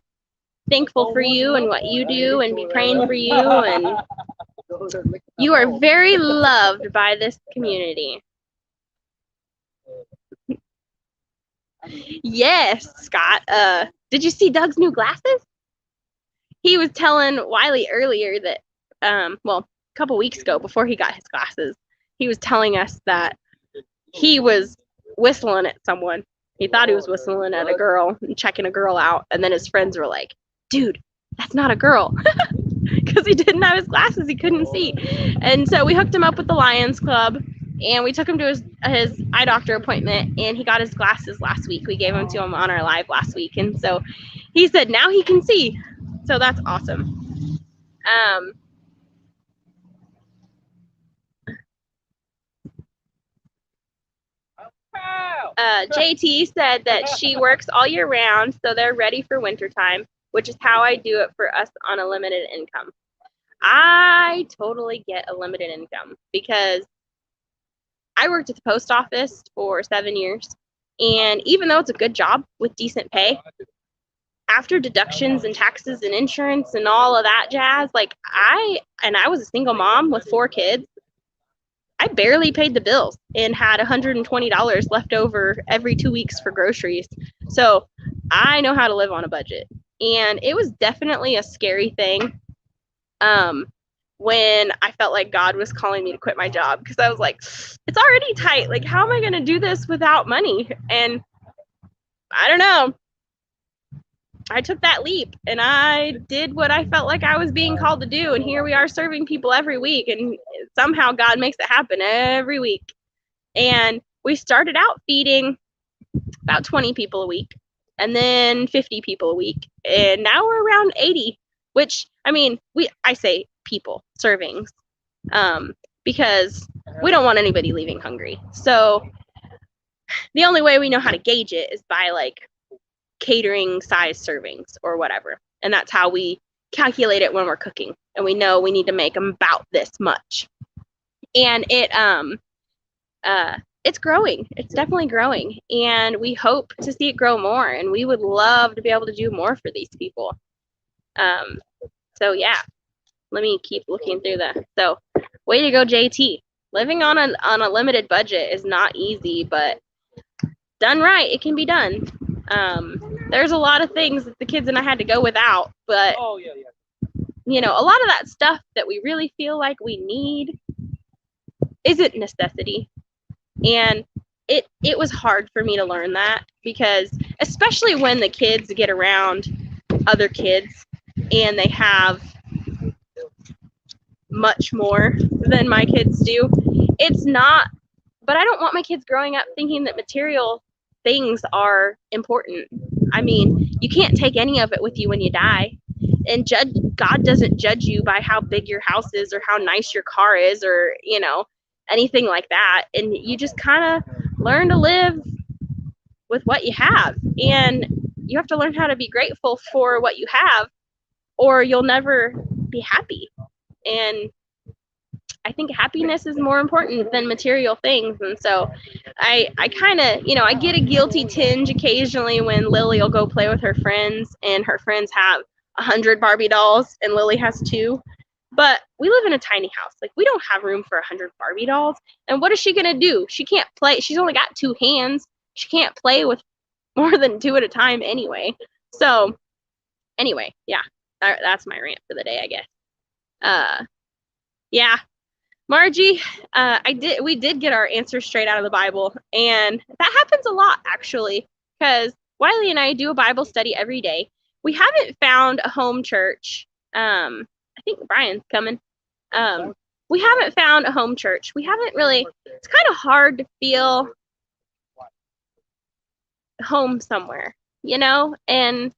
S2: thankful for you and what you do and be praying for you. And you are very loved by this community. Yes, Scott. Did you see Doug's new glasses? He was telling Wiley earlier that, a couple weeks ago before he got his glasses, he was telling us that he was whistling at someone. He thought he was whistling at a girl and checking a girl out. And then his friends were like, dude, that's not a girl. Because he didn't have his glasses. He couldn't see. And so we hooked him up with the Lions Club. And we took him to his eye doctor appointment. And he got his glasses last week. We gave them to him on our live last week. And so he said now he can see. So that's awesome. JT said that she works all year round, so they're ready for wintertime, which is how I do it for us on a limited income. I totally get a limited income because I worked at the post office for 7 years, and even though it's a good job with decent pay, after deductions and taxes and insurance and all of that jazz, I was a single mom with 4 kids. I barely paid the bills and had $120 left over every 2 weeks for groceries. So I know how to live on a budget. And it was definitely a scary thing when I felt like God was calling me to quit my job, because I was like, it's already tight. Like, how am I going to do this without money? And I don't know. I took that leap and I did what I felt like I was being called to do. And here we are serving people every week. And somehow God makes it happen every week. And we started out feeding about 20 people a week and then 50 people a week. And now we're around 80, which, I mean, I say people, servings, because we don't want anybody leaving hungry. So the only way we know how to gauge it is by like catering size servings or whatever. And that's how we calculate it when we're cooking. And we know we need to make them about this much. And it's growing. It's definitely growing. And we hope to see it grow more. And we would love to be able to do more for these people. So yeah, let me keep looking through that. So way to go, JT. Living on a limited budget is not easy, but done right, it can be done. There's a lot of things that the kids and I had to go without, but you know, a lot of that stuff that we really feel like we need isn't necessity. And it was hard for me to learn that, because especially when the kids get around other kids and they have much more than my kids do, it's not, but I don't want my kids growing up thinking that material things are important. I mean, you can't take any of it with you when you die. And God doesn't judge you by how big your house is or how nice your car is or, you know, anything like that. And you just kind of learn to live with what you have. And you have to learn how to be grateful for what you have, or you'll never be happy. And I think happiness is more important than material things. And so I kind of, you know, I get a guilty tinge occasionally when Lily will go play with her friends and her friends have 100 Barbie dolls and Lily has 2. But we live in a tiny house. Like, we don't have room for 100 Barbie dolls. And what is she going to do? She can't play. She's only got 2 hands. She can't play with more than 2 at a time anyway. So anyway, yeah, that's my rant for the day, I guess. Yeah. Margie, we did get our answers straight out of the Bible, and that happens a lot, actually, because Wiley and I do a Bible study every day. We haven't found a home church. I think Brian's coming. We haven't found a home church. We haven't really, it's kind of hard to feel home somewhere, you know, and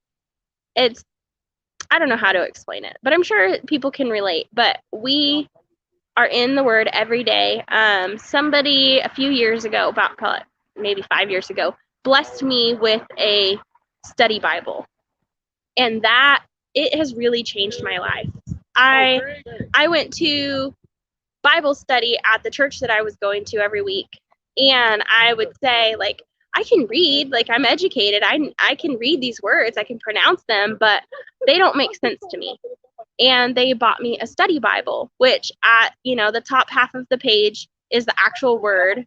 S2: it's, I don't know how to explain it, but I'm sure people can relate. But we are in the Word every day. Somebody a few years ago, about probably maybe 5 years ago, blessed me with a study Bible, and that it has really changed my life. I went to Bible study at the church that I was going to every week, and I would say, like, I can read, like, I'm educated, I can read these words, I can pronounce them, but they don't make sense to me. And they bought me a study Bible, which at, you know, the top half of the page is the actual word,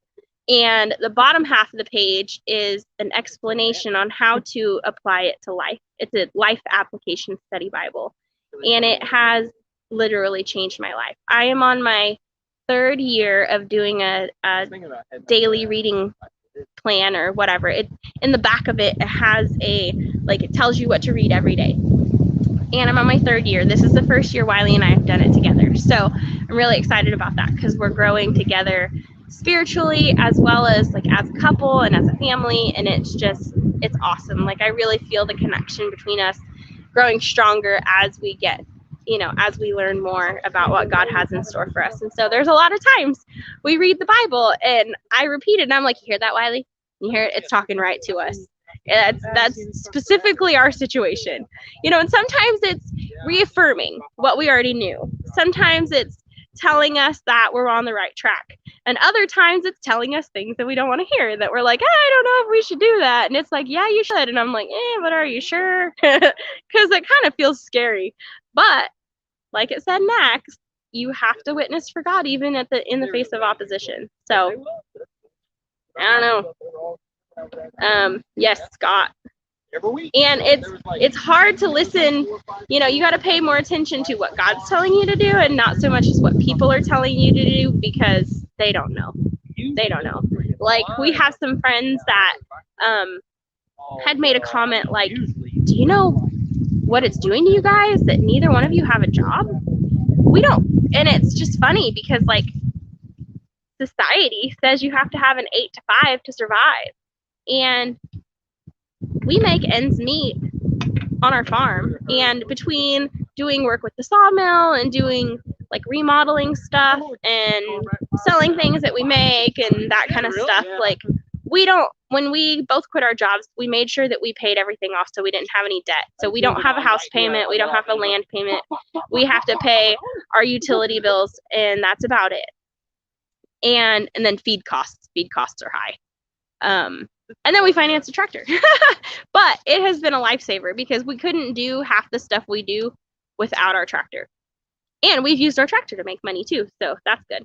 S2: and the bottom half of the page is an explanation on how to apply it to life. It's a life application study Bible, and it has literally changed my life. I am on my 3rd year of doing a daily reading plan or whatever. It, in the back of it, it has a, like, it tells you what to read every day. And I'm on my 3rd year. This is the first year Wiley and I have done it together. So I'm really excited about that, because we're growing together spiritually as well as, like, as a couple and as a family. And it's just, it's awesome. Like, I really feel the connection between us growing stronger as we get, you know, as we learn more about what God has in store for us. And so there's a lot of times we read the Bible and I repeat it and I'm like, you hear that, Wiley? You hear it? It's talking right to us. That's specifically our situation, you know. And sometimes it's reaffirming what we already knew. Sometimes it's telling us that we're on the right track, and other times it's telling us things that we don't want to hear, that we're like, I don't know if we should do that. And it's like, yeah, you should. And I'm like, but are you sure? Because it kind of feels scary. But like it said next, you have to witness for God even in the face of opposition. So I don't know. Yes, Scott.
S4: every week.
S2: And it's hard to listen. You know, you got to pay more attention to what God's telling you to do and not so much as what people are telling you to do, because they don't know. They don't know. Like, we have some friends that had made a comment like, do you know what it's doing to you guys that neither one of you have a job? We don't. And it's just funny because, like, society says you have to have an 8 to 5 to survive. And we make ends meet on our farm. And between doing work with the sawmill and doing like remodeling stuff and selling things that we make and that kind of stuff, like, we don't, when we both quit our jobs, we made sure that we paid everything off so we didn't have any debt. So we don't have a house payment, we don't have a land payment, we have to pay our utility bills, and that's about it. And then feed costs are high. And then we finance a tractor. But it has been a lifesaver because we couldn't do half the stuff we do without our tractor. And we've used our tractor to make money too, so that's good.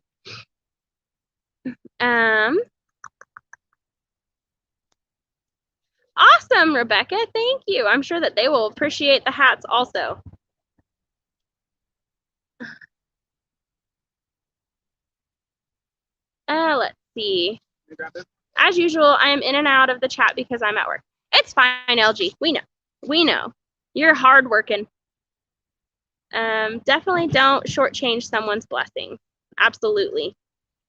S2: Awesome, Rebecca. Thank you. I'm sure that they will appreciate the hats also. Let's see. As usual, I am in and out of the chat because I'm at work. It's fine, LG. We know. We know. You're hardworking. Definitely don't shortchange someone's blessing. Absolutely.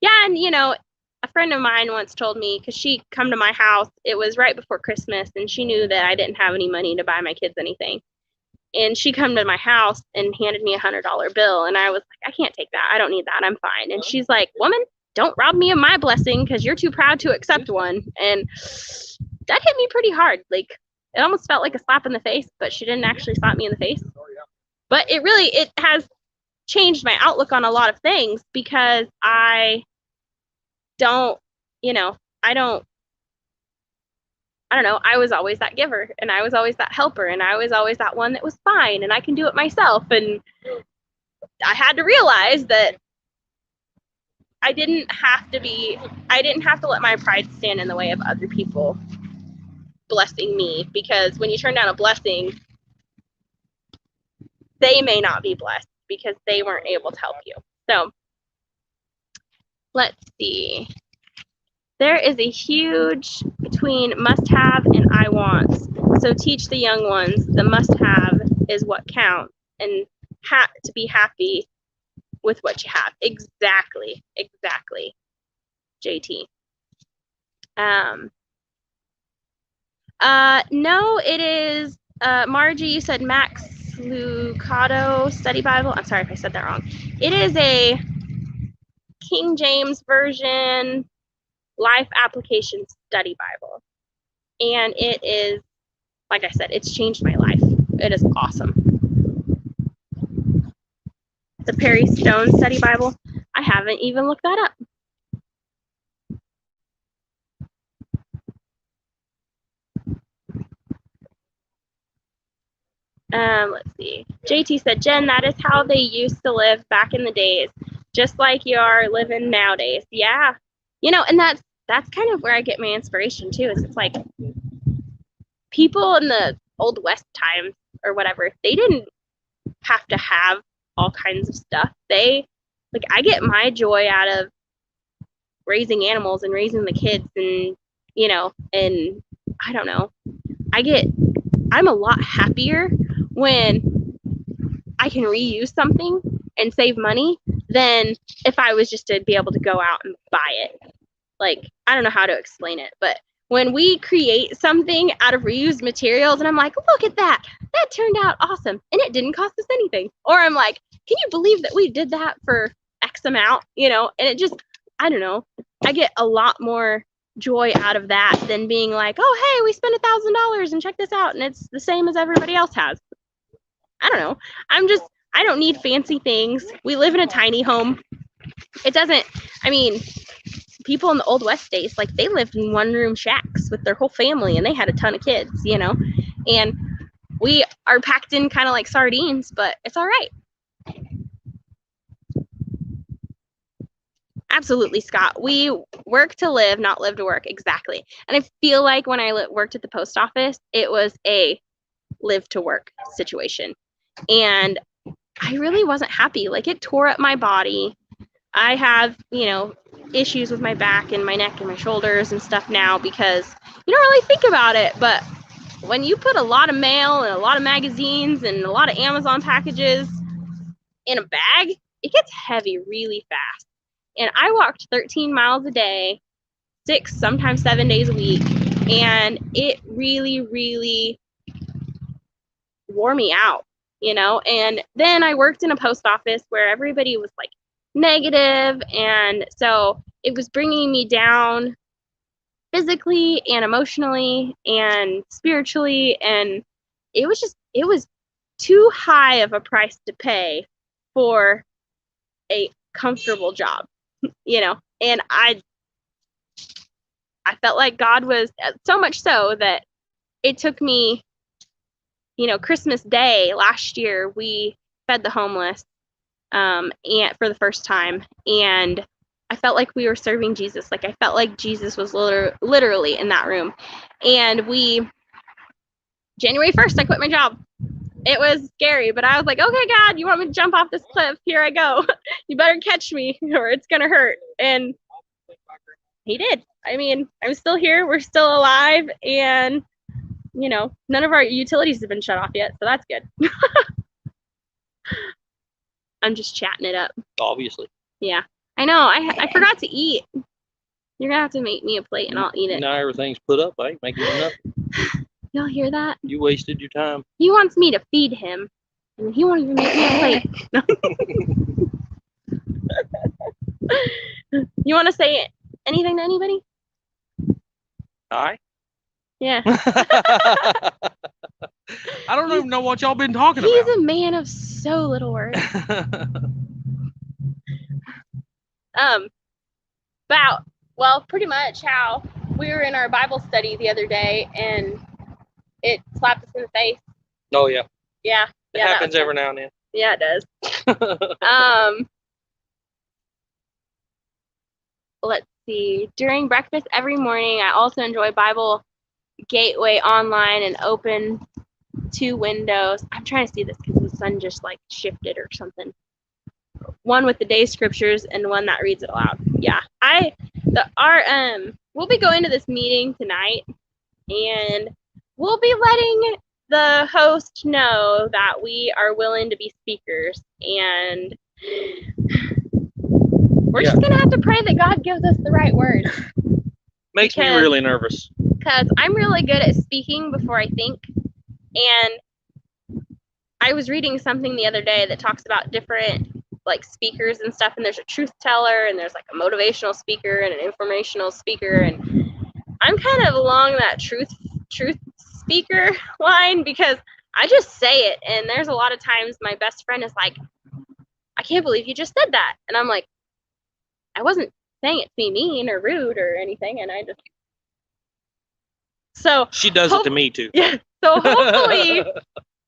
S2: Yeah, and you know, a friend of mine once told me, because she come to my house, it was right before Christmas, and she knew that I didn't have any money to buy my kids anything. And she come to my house and handed me $100 bill, and I was like, I can't take that. I don't need that. I'm fine. And she's like, woman, don't rob me of my blessing because you're too proud to accept one. And that hit me pretty hard. Like, it almost felt like a slap in the face, but she didn't actually slap me in the face. But it has changed my outlook on a lot of things because I don't, I don't know, I was always that giver, and I was always that helper, and I was always that one that was fine, and I can do it myself. And I had to realize that I didn't have to let my pride stand in the way of other people blessing me, because when you turn down a blessing, they may not be blessed because they weren't able to help you. So let's see. There is a huge between must-have and I wants. So teach the young ones the must-have is what counts, and to be happy with what you have. Exactly. JT. No, it is Margie, you said Max Lucado Study Bible. I'm sorry if I said that wrong. It is a King James Version Life Application Study Bible. And it is, like I said, it's changed my life. It is awesome. The Perry Stone Study Bible. I haven't even looked that up. Let's see. JT said, Jen, that is how they used to live back in the days, just like you are living nowadays. Yeah. And that's kind of where I get my inspiration too, is it's like people in the Old West times or whatever, they didn't have to have all kinds of stuff. I get my joy out of raising animals and raising the kids, and and I don't know, I'm a lot happier when I can reuse something and save money than if I was just to be able to go out and buy it. Like, I don't know how to explain it, but when we create something out of reused materials and I'm like, look at that turned out awesome and it didn't cost us anything. Or I'm like, can you believe that we did that for X amount, and it just, I don't know, I get a lot more joy out of that than being like, oh, hey, we spent $1,000 and check this out and it's the same as everybody else has. I don't know. I don't need fancy things. We live in a tiny home. People in the Old West days, like, they lived in one-room shacks with their whole family and they had a ton of kids, and we are packed in kind of like sardines, but it's all right. Absolutely, Scott. We work to live, not live to work. Exactly. And I feel like when I worked at the post office, it was a live to work situation. And I really wasn't happy. Like, it tore up my body. I have, issues with my back and my neck and my shoulders and stuff now because you don't really think about it. But when you put a lot of mail and a lot of magazines and a lot of Amazon packages in a bag, it gets heavy really fast. And I walked 13 miles a day, 6, sometimes 7 days a week, and it really, really wore me out, And then I worked in a post office where everybody was like negative, and so it was bringing me down physically and emotionally and spiritually, and it was too high of a price to pay for a comfortable job. And I felt like God was, so much so that it took me, Christmas Day last year, we fed the homeless and for the first time, and I felt like we were serving Jesus. Like, I felt like Jesus was literally in that room. And January 1st, I quit my job. It was scary, but I was like, okay, God, you want me to jump off this cliff? Here I go. You better catch me or it's going to hurt. And he did. I mean, I'm still here. We're still alive. And, none of our utilities have been shut off yet. So that's good. I'm just chatting it up.
S4: Obviously.
S2: Yeah. I know. I forgot to eat. You're going to have to make me a plate and I'll eat it.
S4: Now everything's put up. I ain't making enough.
S2: Y'all hear that?
S4: You wasted your time.
S2: He wants me to feed him, and he won't even make me a plate. You want to say anything to anybody?
S4: Hi.
S2: Yeah.
S4: I don't even know what y'all been talking about.
S2: He's a man of so little words. Pretty much how we were in our Bible study the other day, and it slapped us in the face.
S4: Oh, yeah.
S2: Yeah.
S4: It happens every now and then.
S2: Yeah, it does. Let's see. During breakfast every morning, I also enjoy Bible Gateway online and open 2 windows. I'm trying to see this because the sun just like shifted or something. One with the day scriptures and one that reads it aloud. Yeah. We'll be going to this meeting tonight, and we'll be letting the host know that we are willing to be speakers, and we're just gonna have to pray that God gives us the right words.
S4: Makes me really nervous.
S2: Because I'm really good at speaking before I think, and I was reading something the other day that talks about different like speakers and stuff, and there's a truth teller, and there's like a motivational speaker and an informational speaker, and I'm kind of along that truth speaker line because I just say it, and there's a lot of times my best friend is like, I can't believe you just said that, and I'm like, I wasn't saying it to be mean or rude or anything, and I just
S4: she does it to me too.
S2: Yeah. So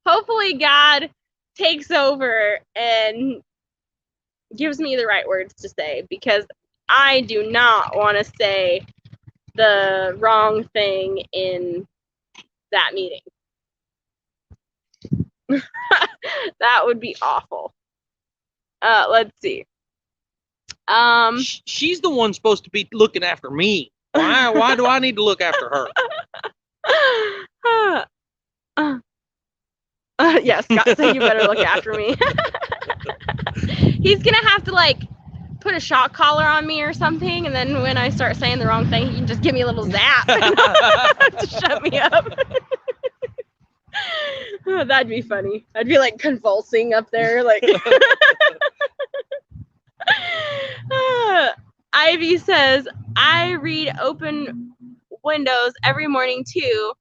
S2: hopefully God takes over and gives me the right words to say, because I do not want to say the wrong thing in that meeting. That would be awful. Let's see.
S4: She's the one supposed to be looking after me. Why do I need to look after her?
S2: Yeah, Scott said you better look after me. He's gonna have to like put a shock collar on me or something, and then when I start saying the wrong thing, he can just give me a little zap to shut me up. Oh, that'd be funny. I'd be like convulsing up there, like. Ivy says, I read open windows every morning too,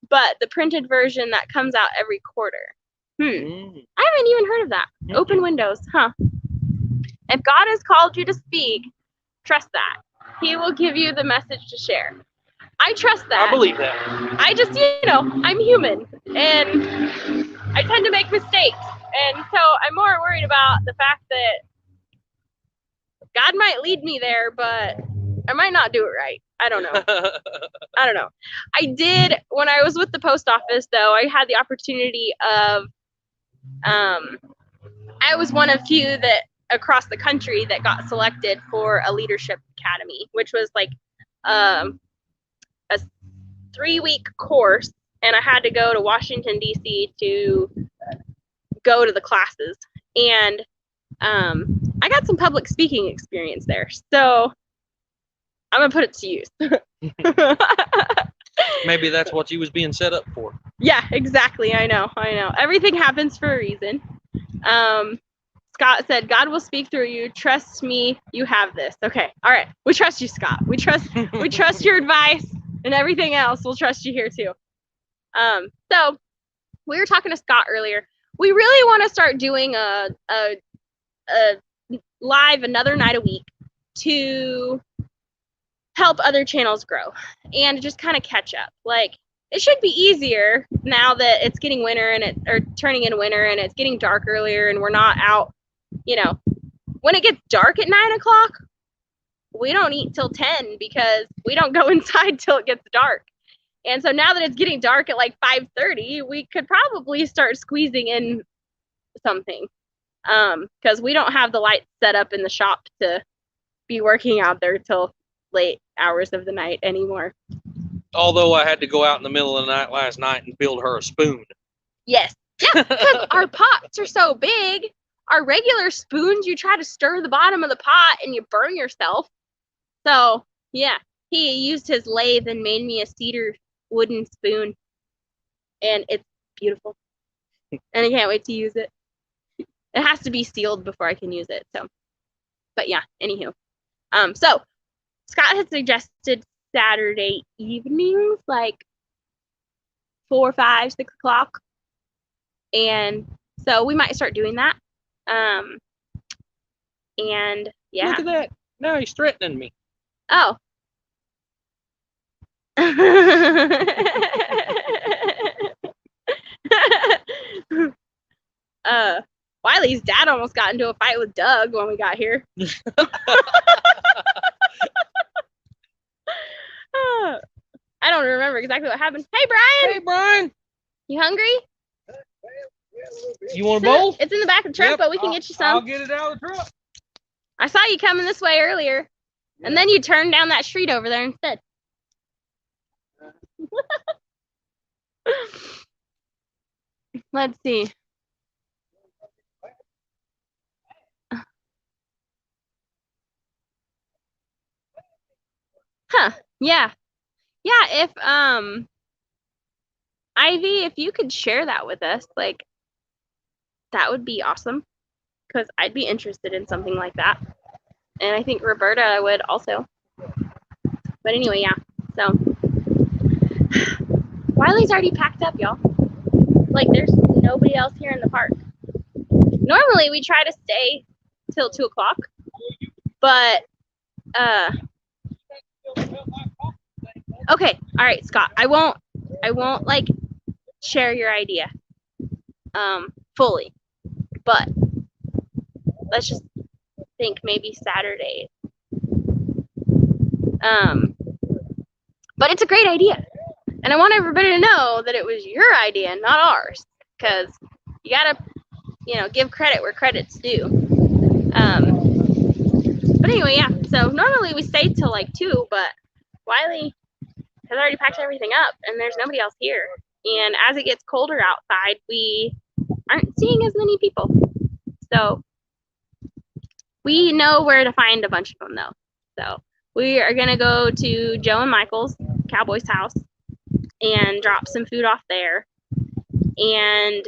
S2: but the printed version that comes out every quarter. I haven't even heard of that. Open windows, huh? If God has called you to speak, trust that. He will give you the message to share. I trust that.
S4: I believe that.
S2: I just, I'm human, and I tend to make mistakes. And so I'm more worried about the fact that God might lead me there, but I might not do it right. I don't know. I don't know. I did, when I was with the post office, though, I had the opportunity of, I was one of few that across the country that got selected for a leadership academy, which was like a 3-week course, and I had to go to Washington, D.C. to go to the classes. And I got some public speaking experience there. So I'm going to put it to use.
S4: Maybe that's what you was being set up for.
S2: Yeah, exactly. I know. Everything happens for a reason. Scott said, God will speak through you. Trust me, you have this. Okay. All right. We trust you, Scott. We trust your advice, and everything else. We'll trust you here too. So we were talking to Scott earlier. We really want to start doing a live another night a week to help other channels grow and just kind of catch up. Like, it should be easier now that it's getting winter or turning into winter, and it's getting dark earlier, and we're not out, when it gets dark at 9 o'clock, we don't eat till 10 because we don't go inside till it gets dark. And so now that it's getting dark at like 5:30, we could probably start squeezing in something. Because we don't have the lights set up in the shop to be working out there till late hours of the night anymore.
S4: Although I had to go out in the middle of the night last night and build her a spoon.
S2: Yes. Yeah, because our pots are so big. Our regular spoons, you try to stir the bottom of the pot and you burn yourself. So, yeah, he used his lathe and made me a cedar wooden spoon. And it's beautiful. And I can't wait to use it. It has to be sealed before I can use it. So, but yeah, anywho. So Scott had suggested Saturday evenings, like 4, 5, 6 o'clock. And so we might start doing that. And yeah.
S4: Look at that. Now he's threatening me.
S2: Oh. Wiley's dad almost got into a fight with Doug when we got here. I don't remember exactly what happened. Hey, Brian.
S4: Hey, Brian.
S2: You hungry?
S4: You want a bowl?
S2: It's in the back of the truck, but we can get you some.
S4: I'll get it out of the truck.
S2: I saw you coming this way earlier, and then you turned down that street over there instead. Let's see. Huh. Yeah. Yeah, if Ivy, if you could share that with us, like, that would be awesome, because I'd be interested in something like that. And I think Roberta would also. But anyway, yeah. So Wiley's already packed up, y'all. Like, there's nobody else here in the park. Normally we try to stay till 2 o'clock, but okay, all right, Scott. I won't like share your idea fully, but let's just think maybe Saturday. But it's a great idea, and I want everybody to know that it was your idea, not ours, because you gotta, give credit where credit's due. But anyway, yeah. So normally we stay till like 2, but Wiley has already packed everything up, and there's nobody else here. And as it gets colder outside, we aren't seeing as many people. So we know where to find a bunch of them, though. So we are going to go to Joe and Michael's, Cowboy's house, and drop some food off there. And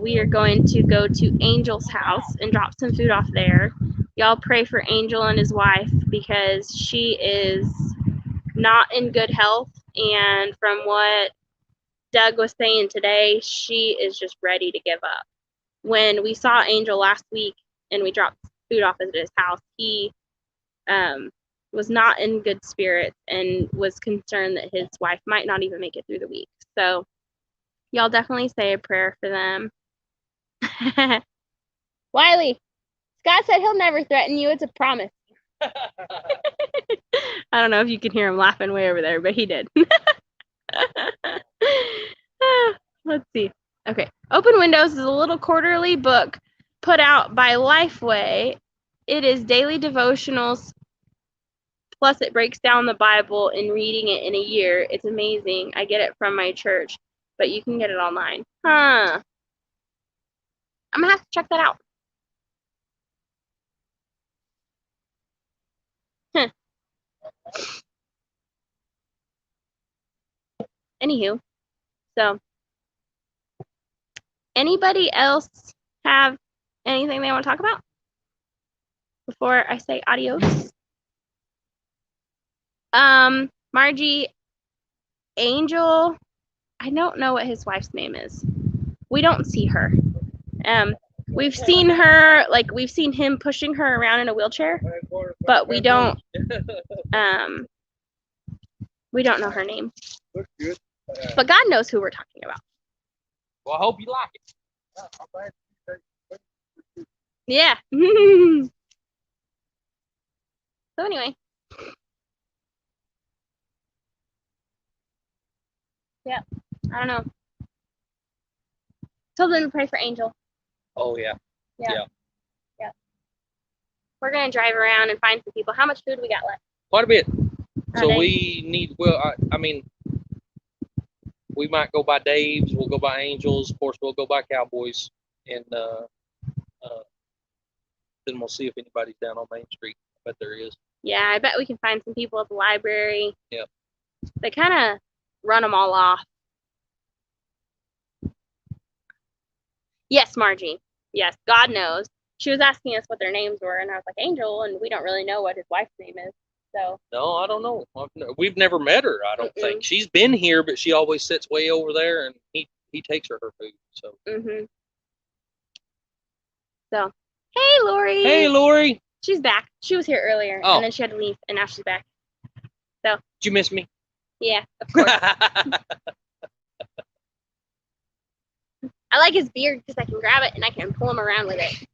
S2: we are going to go to Angel's house and drop some food off there. Y'all pray for Angel and his wife, because she is not in good health, and from what Doug was saying today, she is just ready to give up. When we saw Angel last week and we dropped food off at his house, he was not in good spirits and was concerned that his wife might not even make it through the week. So y'all definitely say a prayer for them. Wiley, Scott said he'll never threaten you. It's a promise. I don't know if you can hear him laughing way over there, but he did. Let's see. Okay. Open Windows is a little quarterly book put out by Lifeway. It is daily devotionals, plus it breaks down the Bible and reading it in a year. It's amazing. I get it from my church, but you can get it online. Huh. I'm going to have to check that out. Huh. Anywho, so anybody else have anything they want to talk about before I say adios? Margie, Angel, I don't know what his wife's name is. We don't see her. We've seen her, like we've seen him pushing her around in a wheelchair, but we don't know her name. But God knows who we're talking about.
S4: Well, I hope you like it.
S2: Yeah. So anyway. Yeah, I don't know. Told them to pray for Angel.
S4: Oh, yeah.
S2: Yeah. We're going to drive around and find some people. How much food we got left?
S4: Quite a bit. So
S2: dang.
S4: we need, well, I mean, we might go by Dave's, we'll go by Angels, of course, we'll go by Cowboys, and then we'll see if anybody's down on Main Street. I bet there is.
S2: Yeah, I bet we can find some people at the library.
S4: Yep.
S2: They kind of run them all off. Yes, Margie. Yes, God knows. She was asking us what their names were, and I was like, Angel, and we don't really know what his wife's name is. So.
S4: No, I don't know. We've never met her, I don't think. She's been here, but she always sits way over there, and he takes her food. So.
S2: So, hey, Lori.
S4: Hey, Lori.
S2: She's back. She was here earlier, and then she had to leave, and now she's back. So.
S4: Did you miss me?
S2: Yeah, of course. I like his beard because I can grab it and I can pull him around with it.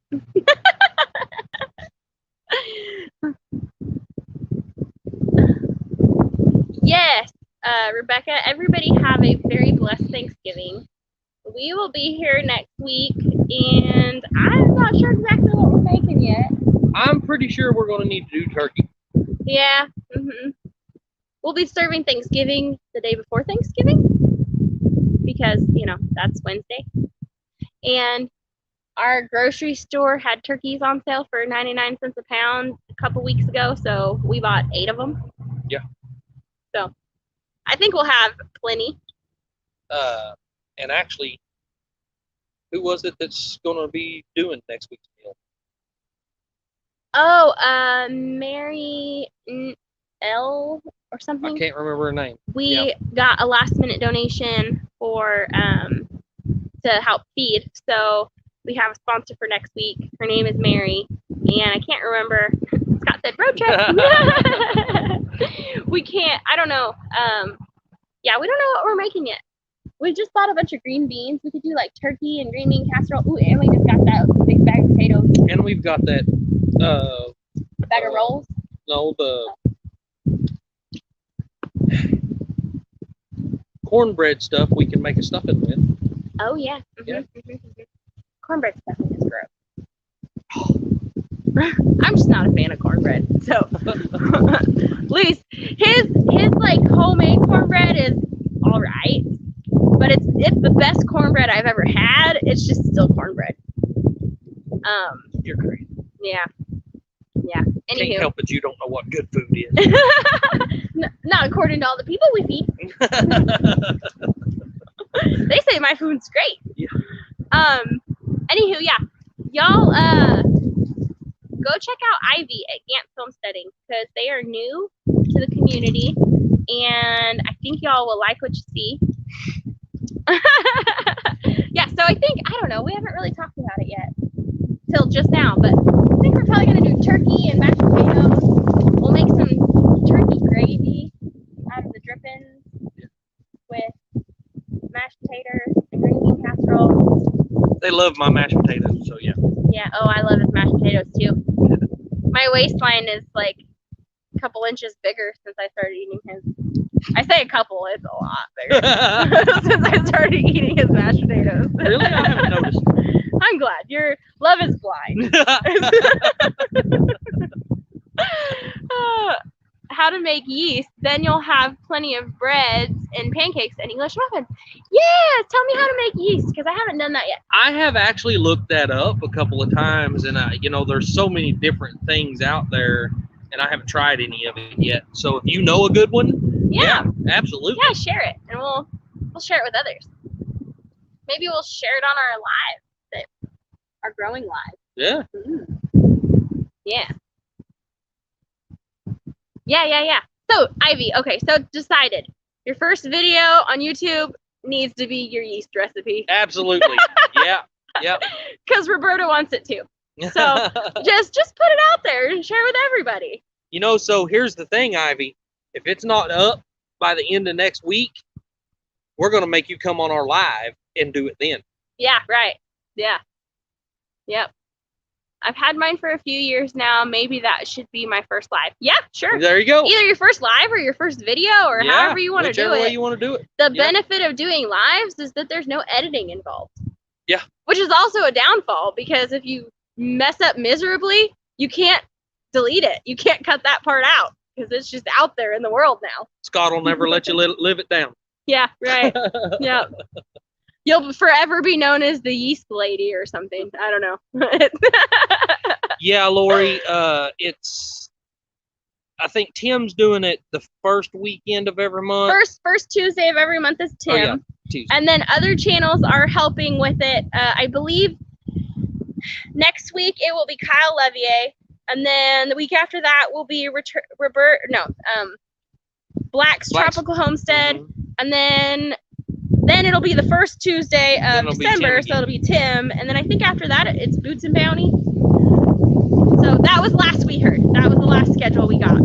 S2: Yes, Rebecca, everybody have a very blessed Thanksgiving. We will be here next week, and I'm not sure exactly what we're making yet.
S4: I'm pretty sure we're going to need to do turkey.
S2: Yeah. We'll be serving Thanksgiving the day before Thanksgiving because, that's Wednesday. And our grocery store had turkeys on sale for 99 cents a pound a couple weeks ago, so we bought 8 of them.
S4: Yeah.
S2: So I think we'll have plenty.
S4: And actually, who was it that's going to be doing next week's meal?
S2: Oh, Mary L or something.
S4: I can't remember her name.
S2: We got a last-minute donation for to help feed. So we have a sponsor for next week. Her name is Mary, and I can't remember. Scott said road trip. We can't. I don't know. We don't know what we're making yet. We just bought a bunch of green beans. We could do like turkey and green bean casserole. Ooh, and we just got that big bag of potatoes.
S4: And we've got that
S2: bag of rolls.
S4: No, the cornbread stuff we can make a stuffing with.
S2: Oh yeah. Cornbread stuffing is gross. I'm just not a fan of cornbread. So at least his like homemade cornbread is all right, but it's the best cornbread I've ever had. It's just still cornbread.
S4: You're crazy.
S2: Yeah. Anywho.
S4: Can't help it. You don't know what good food is.
S2: Not according to all the people we feed. They say my food's great.
S4: Yeah.
S2: Anywho, yeah. Y'all go check out Ivy at Gant Filmsteading because they are new to the community, and I think y'all will like what you see. Yeah, so I don't know, we haven't really talked about it yet till just now, but I think we're probably gonna do turkey and mashed potatoes. We'll make some turkey gravy out of the drippings with mashed potatoes and green bean casserole.
S4: They love my mashed potatoes, so yeah.
S2: Yeah. Oh, I love his mashed potatoes too. My waistline is like a couple inches bigger since I started eating his. I say a couple, it's a lot bigger since I started eating his mashed potatoes.
S4: Really? I haven't noticed.
S2: I'm glad. Your love is blind. How to make yeast, then you'll have plenty of breads and pancakes and English muffins. Yeah, tell me how to make yeast because I haven't done that yet.
S4: I have actually looked that up a couple of times, and there's so many different things out there, and I haven't tried any of it yet. So if you know a good one,
S2: Yeah,
S4: absolutely.
S2: yeah, share it, and we'll share it with others. Maybe we'll share it on our lives, our growing lives.
S4: Yeah.
S2: Yeah. Yeah. So, Ivy, okay, so decided. Your first video on YouTube needs to be your yeast recipe.
S4: Absolutely. Yeah.
S2: Because Roberta wants it too. So just put it out there and share with everybody.
S4: So here's the thing, Ivy. If it's not up by the end of next week, we're going to make you come on our live and do it then.
S2: Yeah, right. Yeah. Yep. I've had mine for a few years now. Maybe that should be my first live. Yeah, sure.
S4: There you go.
S2: Either your first live or your first video or however you want to do
S4: Whichever way
S2: it.
S4: you want to do it.
S2: The benefit of doing lives is that there's no editing involved.
S4: Yeah.
S2: Which is also a downfall because if you mess up miserably, you can't delete it. You can't cut that part out because it's just out there in the world now.
S4: Scott will never let you live it down.
S2: Yeah, right. Yeah. You'll forever be known as the yeast lady or something. I don't know.
S4: Yeah, Lori, I think Tim's doing it the first weekend of every month.
S2: First Tuesday of every month is Tim.
S4: Oh, yeah. Tuesday.
S2: And then other channels are helping with it. I believe next week it will be Kyle Levier. And then the week after that will be Black's Tropical Homestead.
S4: Mm-hmm.
S2: And then it'll be the first Tuesday of December, so it'll be Tim. And then I think after that it's Boots and Bounty. So that was last we heard. That was the last schedule we got.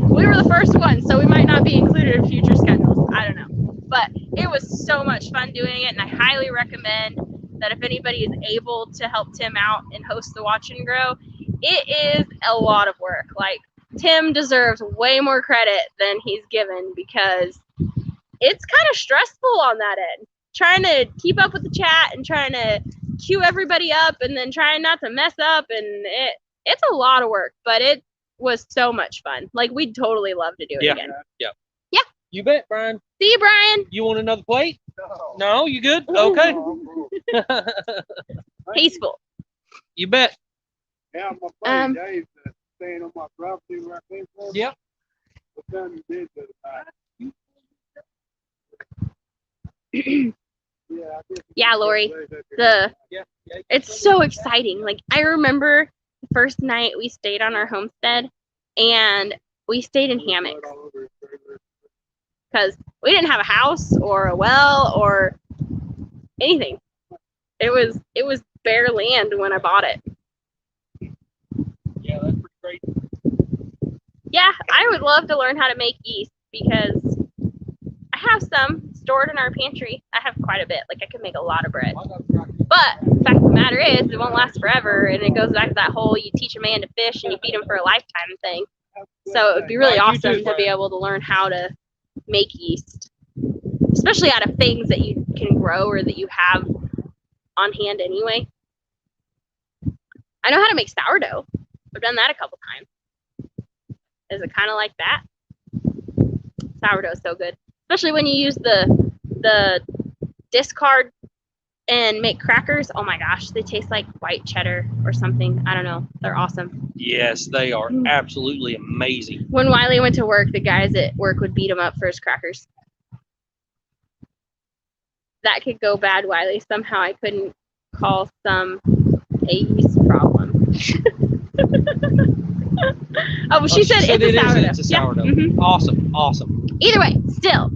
S2: We were the first one, so we might not be included in future schedules. I don't know. But it was so much fun doing it, and I highly recommend that if anybody is able to help Tim out and host the Watch and Grow, it is a lot of work. Like, Tim deserves way more credit than he's given because it's kind of stressful on that end. Trying to keep up with the chat and trying to cue everybody up and then trying not to mess up, and it's a lot of work, but it was so much fun. Like, we'd totally love to do it again.
S4: Yeah.
S2: Yeah.
S4: You bet, Brian.
S2: See you, Brian.
S4: You want another plate?
S1: No.
S4: No, you good? Okay.
S2: Peaceful.
S4: You bet.
S1: Yeah, my buddy Dave's staying on my property where I came from.
S4: Yep.
S1: What time you did to
S2: Yeah, Lori. It's so exciting. Like, I remember the first night we stayed on our homestead, and we stayed in hammocks because we didn't have a house or a well or anything. It was bare land when I bought it.
S4: Yeah, that's pretty great.
S2: Yeah, I would love to learn how to make yeast because I have some stored in our pantry. I have quite a bit. Like, I could make a lot of bread. But the fact of the matter is, it won't last forever, and it goes back to that whole you teach a man to fish and you feed him for a lifetime thing. So it would be really awesome to be able to learn how to make yeast, especially out of things that you can grow or that you have on hand anyway. I know how to make sourdough. I've done that a couple times. Is it kind of like that? Sourdough is so good, especially when you use the discard and make crackers. Oh my gosh, they taste like white cheddar or something. I don't know. They're awesome.
S4: Yes, they are absolutely amazing.
S2: When Wiley went to work, the guys at work would beat him up for his crackers. That could go bad, Wiley. Somehow I couldn't call some a yeast problem. Oh, well, she said it's a sourdough.
S4: It's a sourdough.
S2: Yeah. Mm-hmm.
S4: Awesome.
S2: Either way, still,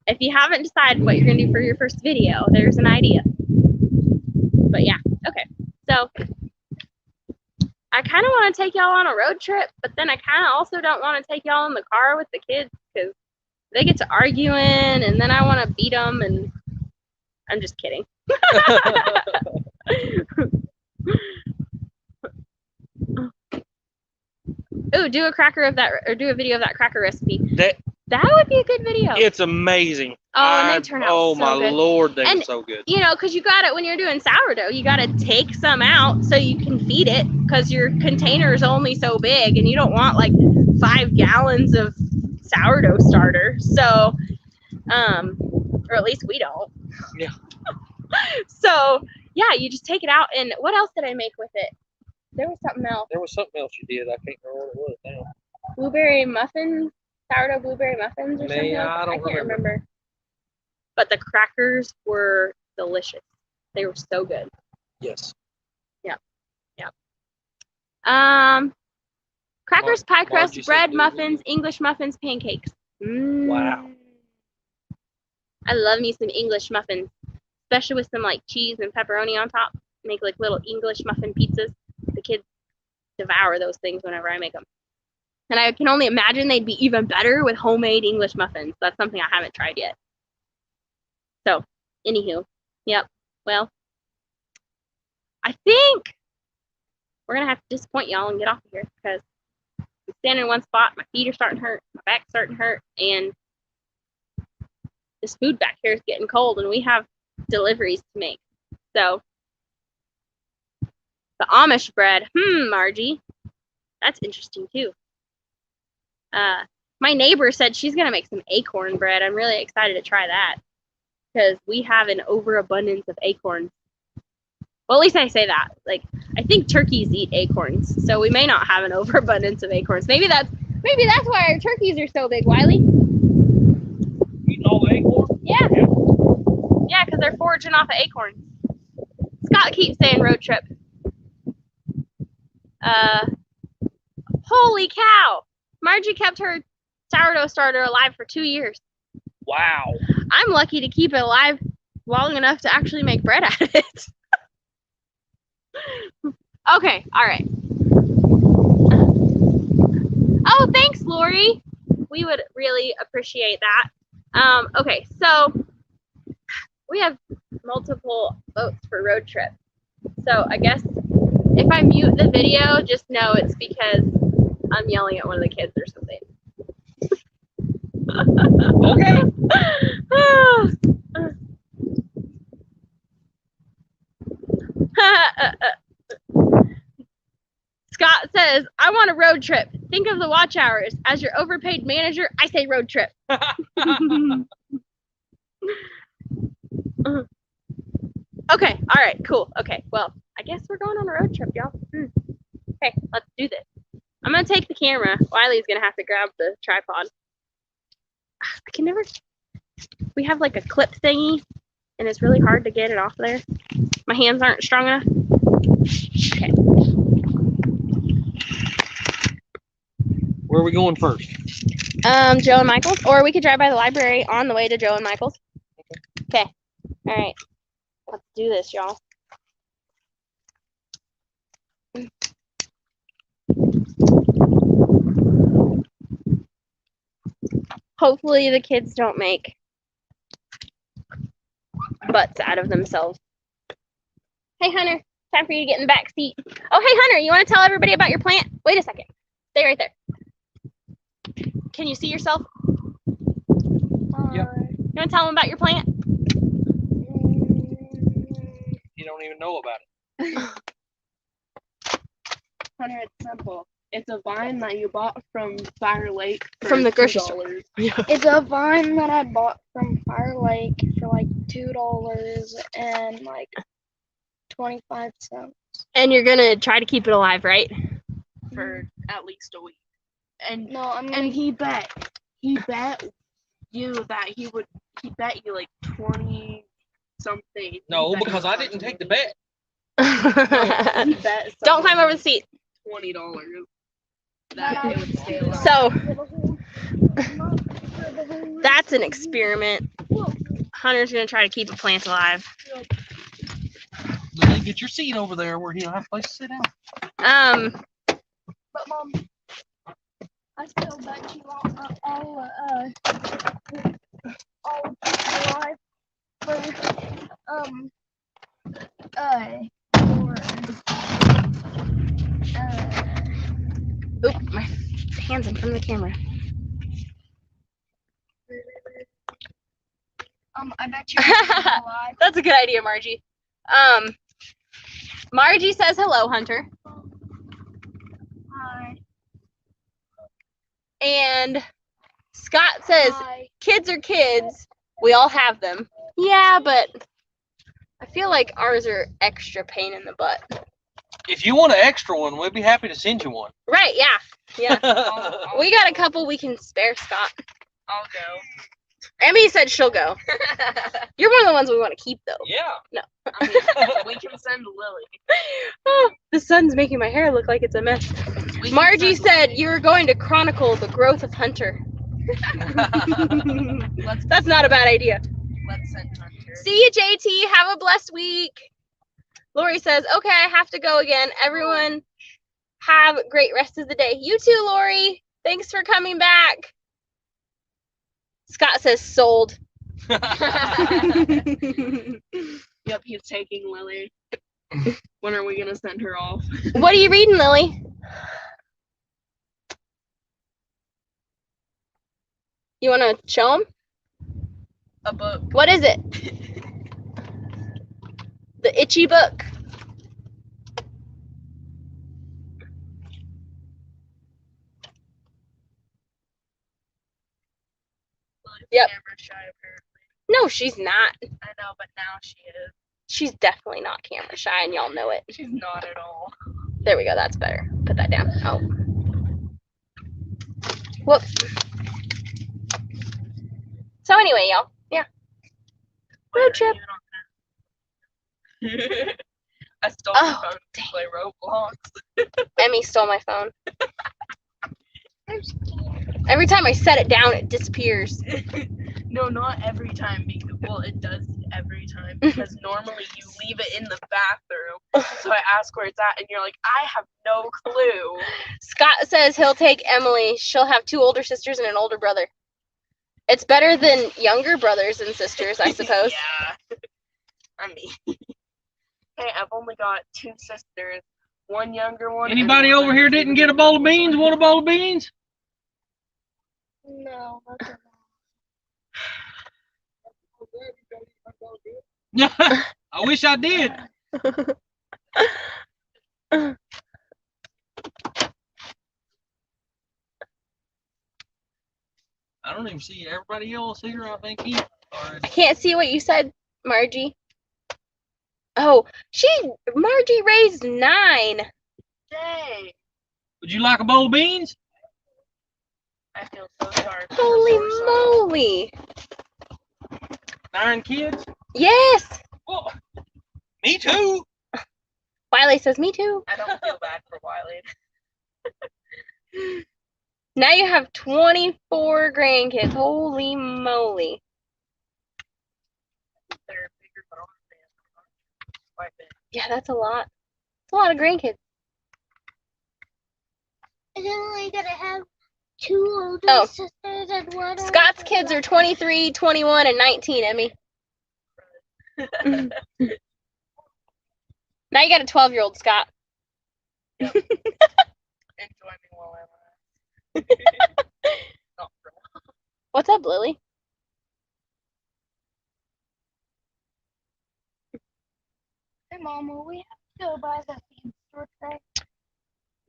S2: if you haven't decided what you're going to do for your first video, there's an idea. But yeah, okay. So I kind of want to take y'all on a road trip, but then I kind of also don't want to take y'all in the car with the kids because they get to arguing, and then I want to beat them, and I'm just kidding. Ooh, do a cracker of that, or do a video of that cracker recipe.
S4: That
S2: Would be a good video.
S4: it's amazing.
S2: Oh, and they turn out
S4: oh
S2: so
S4: my
S2: good.
S4: Lord, they were
S2: And,
S4: so good.
S2: You know, because you got it when you're doing sourdough, you got to take some out so you can feed it, because your container is only so big, and you don't want like 5 gallons of sourdough starter. So, or at least we don't.
S4: Yeah.
S2: So, yeah, you just take it out. And what else did I make with it? There was something else.
S4: There was something else you did. I can't remember what it was now.
S2: Blueberry muffins, sourdough blueberry muffins or something.
S4: I don't
S2: can't
S4: remember.
S2: remember. But the crackers were delicious. They were so good.
S4: Yes.
S2: Crackers, pie crust,
S4: Margie said
S2: bread,
S4: do
S2: muffins, English muffins, pancakes.
S4: Wow.
S2: I love me some English muffins, especially with some like cheese and pepperoni on top. Make like little English muffin pizzas. The kids devour those things whenever I make them. And I can only imagine they'd be even better with homemade English muffins. That's something I haven't tried yet. So, anywho, yep. Well, I think we're going to have to disappoint y'all and get off of here, because I'm standing in one spot, my feet are starting to hurt, my back's starting to hurt, and this food back here is getting cold, and we have deliveries to make. So, the Amish bread, Margie, that's interesting too. My neighbor said she's going to make some acorn bread. I'm really excited to try that, because we have an overabundance of acorns. Well, at least I say that. Like, I think turkeys eat acorns, so we may not have an overabundance of acorns. Maybe that's why our turkeys are so big, Wiley.
S4: Eating all the acorns?
S2: Yeah. Yeah, because they're foraging off of acorns. Scott keeps saying road trip. Holy cow! Margie kept her sourdough starter alive for 2 years.
S4: Wow.
S2: I'm lucky to keep it alive long enough to actually make bread out of it. Okay, all right. Oh, thanks, Lori. We would really appreciate that. Okay, so we have multiple votes for road trip. So I guess if I mute the video, just know it's because I'm yelling at one of the kids or something.
S4: Okay.
S2: Scott says, I want a road trip. Think of the watch hours. As your overpaid manager, I say road trip. Okay, all right, cool. Okay, well, I guess we're going on a road trip, y'all. Okay, let's do this. I'm going to take the camera. Wiley's going to have to grab the tripod. I can never... We have like a clip thingy, and it's really hard to get it off there. My hands aren't strong enough. Okay.
S4: Where are we going first?
S2: Joe and Michael's, or we could drive by the library on the way to Joe and Michael's. Okay. All right. Let's do this, y'all. Hopefully the kids don't make butts out of themselves. Hey, Hunter. Time for you to get in the back seat. Oh, hey, Hunter. You want to tell everybody about your plant? Wait a second. Stay right there. Can you see yourself?
S4: Yep.
S2: You want to tell them about your plant?
S4: You don't even know about it.
S6: Hunter, it's simple. It's a vine that you bought from Fire Lake
S2: From the grocery store.
S6: $2.
S5: It's a vine that I bought from Fire Lake for like $2 and like 25 cents.
S2: And you're going to try to keep it alive, right?
S6: For at least a week. And
S5: No, I'm gonna.
S6: and he bet you that he bet you like 20 something.
S4: No, because I didn't take the bet.
S6: He bet
S2: Don't climb over the seat.
S6: $20 that it would stay alive.
S2: So, that's an experiment. Hunter's going to try to keep a plant alive.
S4: Let me get your seat over there where he'll have a place to sit down.
S5: But Mom, I still bet you all alive for
S2: Oop, my hands in front of the camera.
S5: I bet you're alive.
S2: That's a good idea, Margie. Margie says hello, Hunter.
S5: Hi.
S2: And Scott says,
S5: Hi.
S2: kids are kids. We all have them. Yeah, but I feel like ours are extra pain in the butt.
S4: If you want an extra one, we'd be happy to send you one.
S2: Right, yeah. We got a couple we can spare, Scott.
S6: I'll go.
S2: Emmy said she'll go. You're one of the ones we want to keep, though.
S4: Yeah.
S6: I mean, we can send Lily.
S2: Oh, the sun's making my hair look like it's a mess.
S6: We can
S2: Margie
S6: send
S2: said
S6: Lily.
S2: you were going to chronicle the growth of Hunter. That's not a bad idea.
S6: Let's send Hunter.
S2: See you, JT. Have a blessed week. Lori says, okay, I have to go again. Everyone have a great rest of the day. You too, Lori. Thanks for coming back. Scott says sold.
S6: Yep, he's taking Lily. When are we gonna send her off?
S2: What are you reading, Lily? You want to show him?
S6: A book.
S2: What is it? The itchy book. Yep.
S6: Camera shy, apparently.
S2: No, she's not.
S6: I know, but now she is.
S2: She's definitely not camera shy, and y'all know it.
S6: She's not at all.
S2: There we go. That's better. Put that down. Oh. Whoops. So anyway, y'all. Yeah. Road trip.
S6: I stole your
S2: Oh,
S6: phone to play Roblox.
S2: Emmy stole my phone. Every time I set it down, it disappears.
S6: No, not every time. Because, well, it does every time. Because normally you leave it in the bathroom. So I ask where it's at, and you're like, I have no clue.
S2: Scott says he'll take Emily. She'll have 2 older sisters and an older brother. It's better than younger brothers and sisters, I suppose.
S6: Yeah. I mean, hey, I've only got 2 sisters. One younger one. and
S4: Anybody
S6: one
S4: over here
S6: I'm
S4: didn't
S6: keeping
S4: get a bowl of beans? Want a bowl of beans?
S5: No, that's
S4: I wish I did. I don't even see everybody else here. I think he.
S2: I can't see what you said, Margie. Oh, Margie raised 9.
S6: Dang.
S4: Would you like a bowl of beans?
S6: I feel so sorry. for the
S2: Holy
S6: poor
S2: moly.
S4: 9 kids?
S2: Yes.
S4: Well, me too.
S2: Wiley says me too.
S6: I don't feel bad for Wiley.
S2: Now you have 24 grandkids. Holy moly.
S6: They're bigger than ours. Quite big.
S2: Yeah, that's a lot. It's a lot of grandkids.
S5: Is it only gonna have 2 older
S2: Oh.
S5: sisters and one older
S2: Scott's kids are 23, 21, and 19, Emmy. Now you got a 12-year-old, Scott.
S6: Enjoy me while I laugh. Not for long.
S2: What's up, Lily?
S5: Hey, Mom, will we have to go by the feed store today?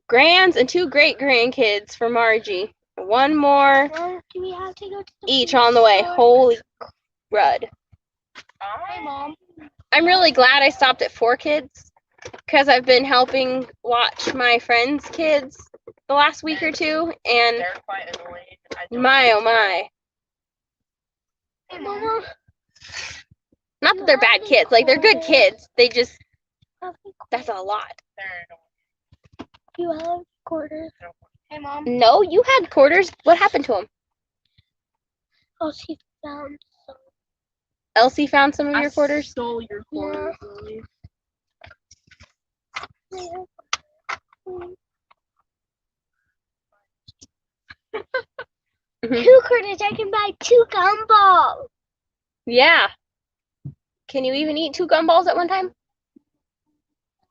S2: Grands and 2 great-grandkids for Margie. 1 more
S5: Or do we have to go to the
S2: each
S5: feed
S2: on the way.
S5: store?
S2: Holy crud.
S5: Hey, Mom.
S2: I'm really glad I stopped at 4 kids because I've been helping watch my friends' kids the last week or 2, and
S6: They're quite annoying. I don't
S2: my oh my.
S5: Hey, Mom.
S2: Not that they're bad kids, like they're good kids. They just, that's a lot.
S6: They're annoying.
S5: You have quarters. Hey, Mom.
S2: No, you had quarters. What happened to them?
S5: Oh, she found some.
S2: Elsie found some of your quarters.
S6: Stole your quarters, Lily.
S2: Mhm.
S5: 2 quarters, I can buy 2 gumballs.
S2: Yeah. Can you even eat 2 gumballs at one time?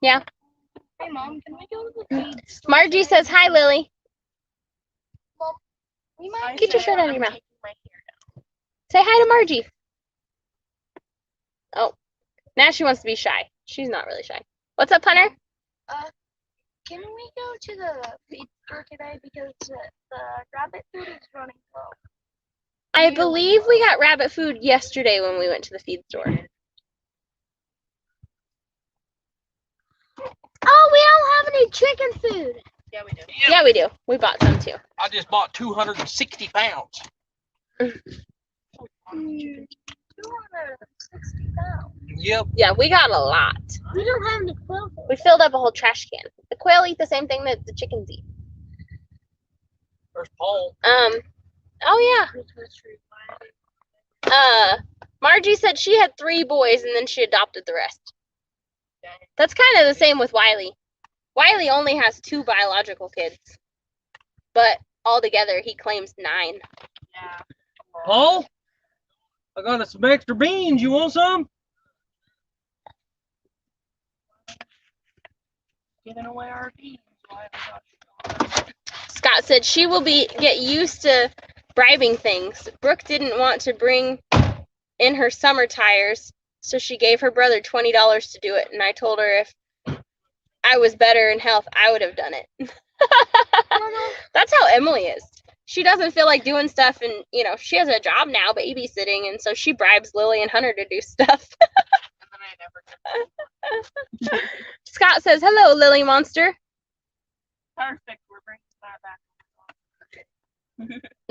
S2: Yeah.
S5: Hey, Mom, can we go to the feed store?
S2: Margie
S5: today?
S2: says hi, Lily.
S5: We might
S2: Get your
S5: say
S2: shirt out of
S5: I'm
S2: your mouth.
S5: taking my hair
S2: Say hi to Margie. Oh, now she wants to be shy. She's not really shy. What's up, Hunter?
S5: down. Can we go to the feed store today because the rabbit food is running low?
S2: I believe we got rabbit food yesterday when we went to the feed store.
S5: Oh, we don't have any chicken food.
S6: Yeah, we do.
S2: Yeah, we do. We bought some too.
S4: I just bought 260 pounds.
S5: 260 pounds.
S4: Yep.
S2: Yeah, we got a lot.
S5: We don't have any quail.
S2: We filled up a whole trash can. The quail eat the same thing that the chickens eat.
S4: There's Paul.
S2: Oh yeah. Margie said she had 3 boys and then she adopted the rest. That's kind of the same with Wiley. Wiley only has 2 biological kids, but altogether he claims 9.
S6: Yeah.
S3: Paul, I got us some extra beans. You want some?
S6: Giving away our beans.
S2: Scott said she will get used to bribing things. Brooke didn't want to bring in her summer tires, so she gave her brother $20 to do it, and I told her if I was better in health, I would have done it. That's how Emily is. She doesn't feel like doing stuff, and she has a job now, babysitting, and so she bribes Lily and Hunter to do stuff. Scott says, "Hello, Lily Monster."
S6: Perfect. We're bringing that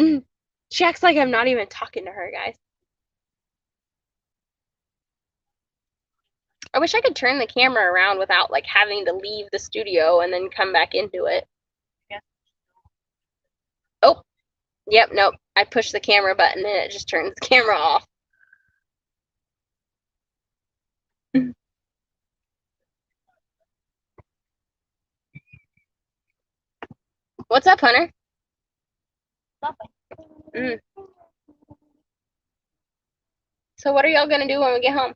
S6: back.
S2: She acts like I'm not even talking to her, guys. I wish I could turn the camera around without having to leave the studio and then come back into it.
S6: Yeah.
S2: Oh, yep, nope. I push the camera button and it just turns the camera off. What's up, Hunter?
S5: Nothing.
S2: So what are y'all gonna do when we get home?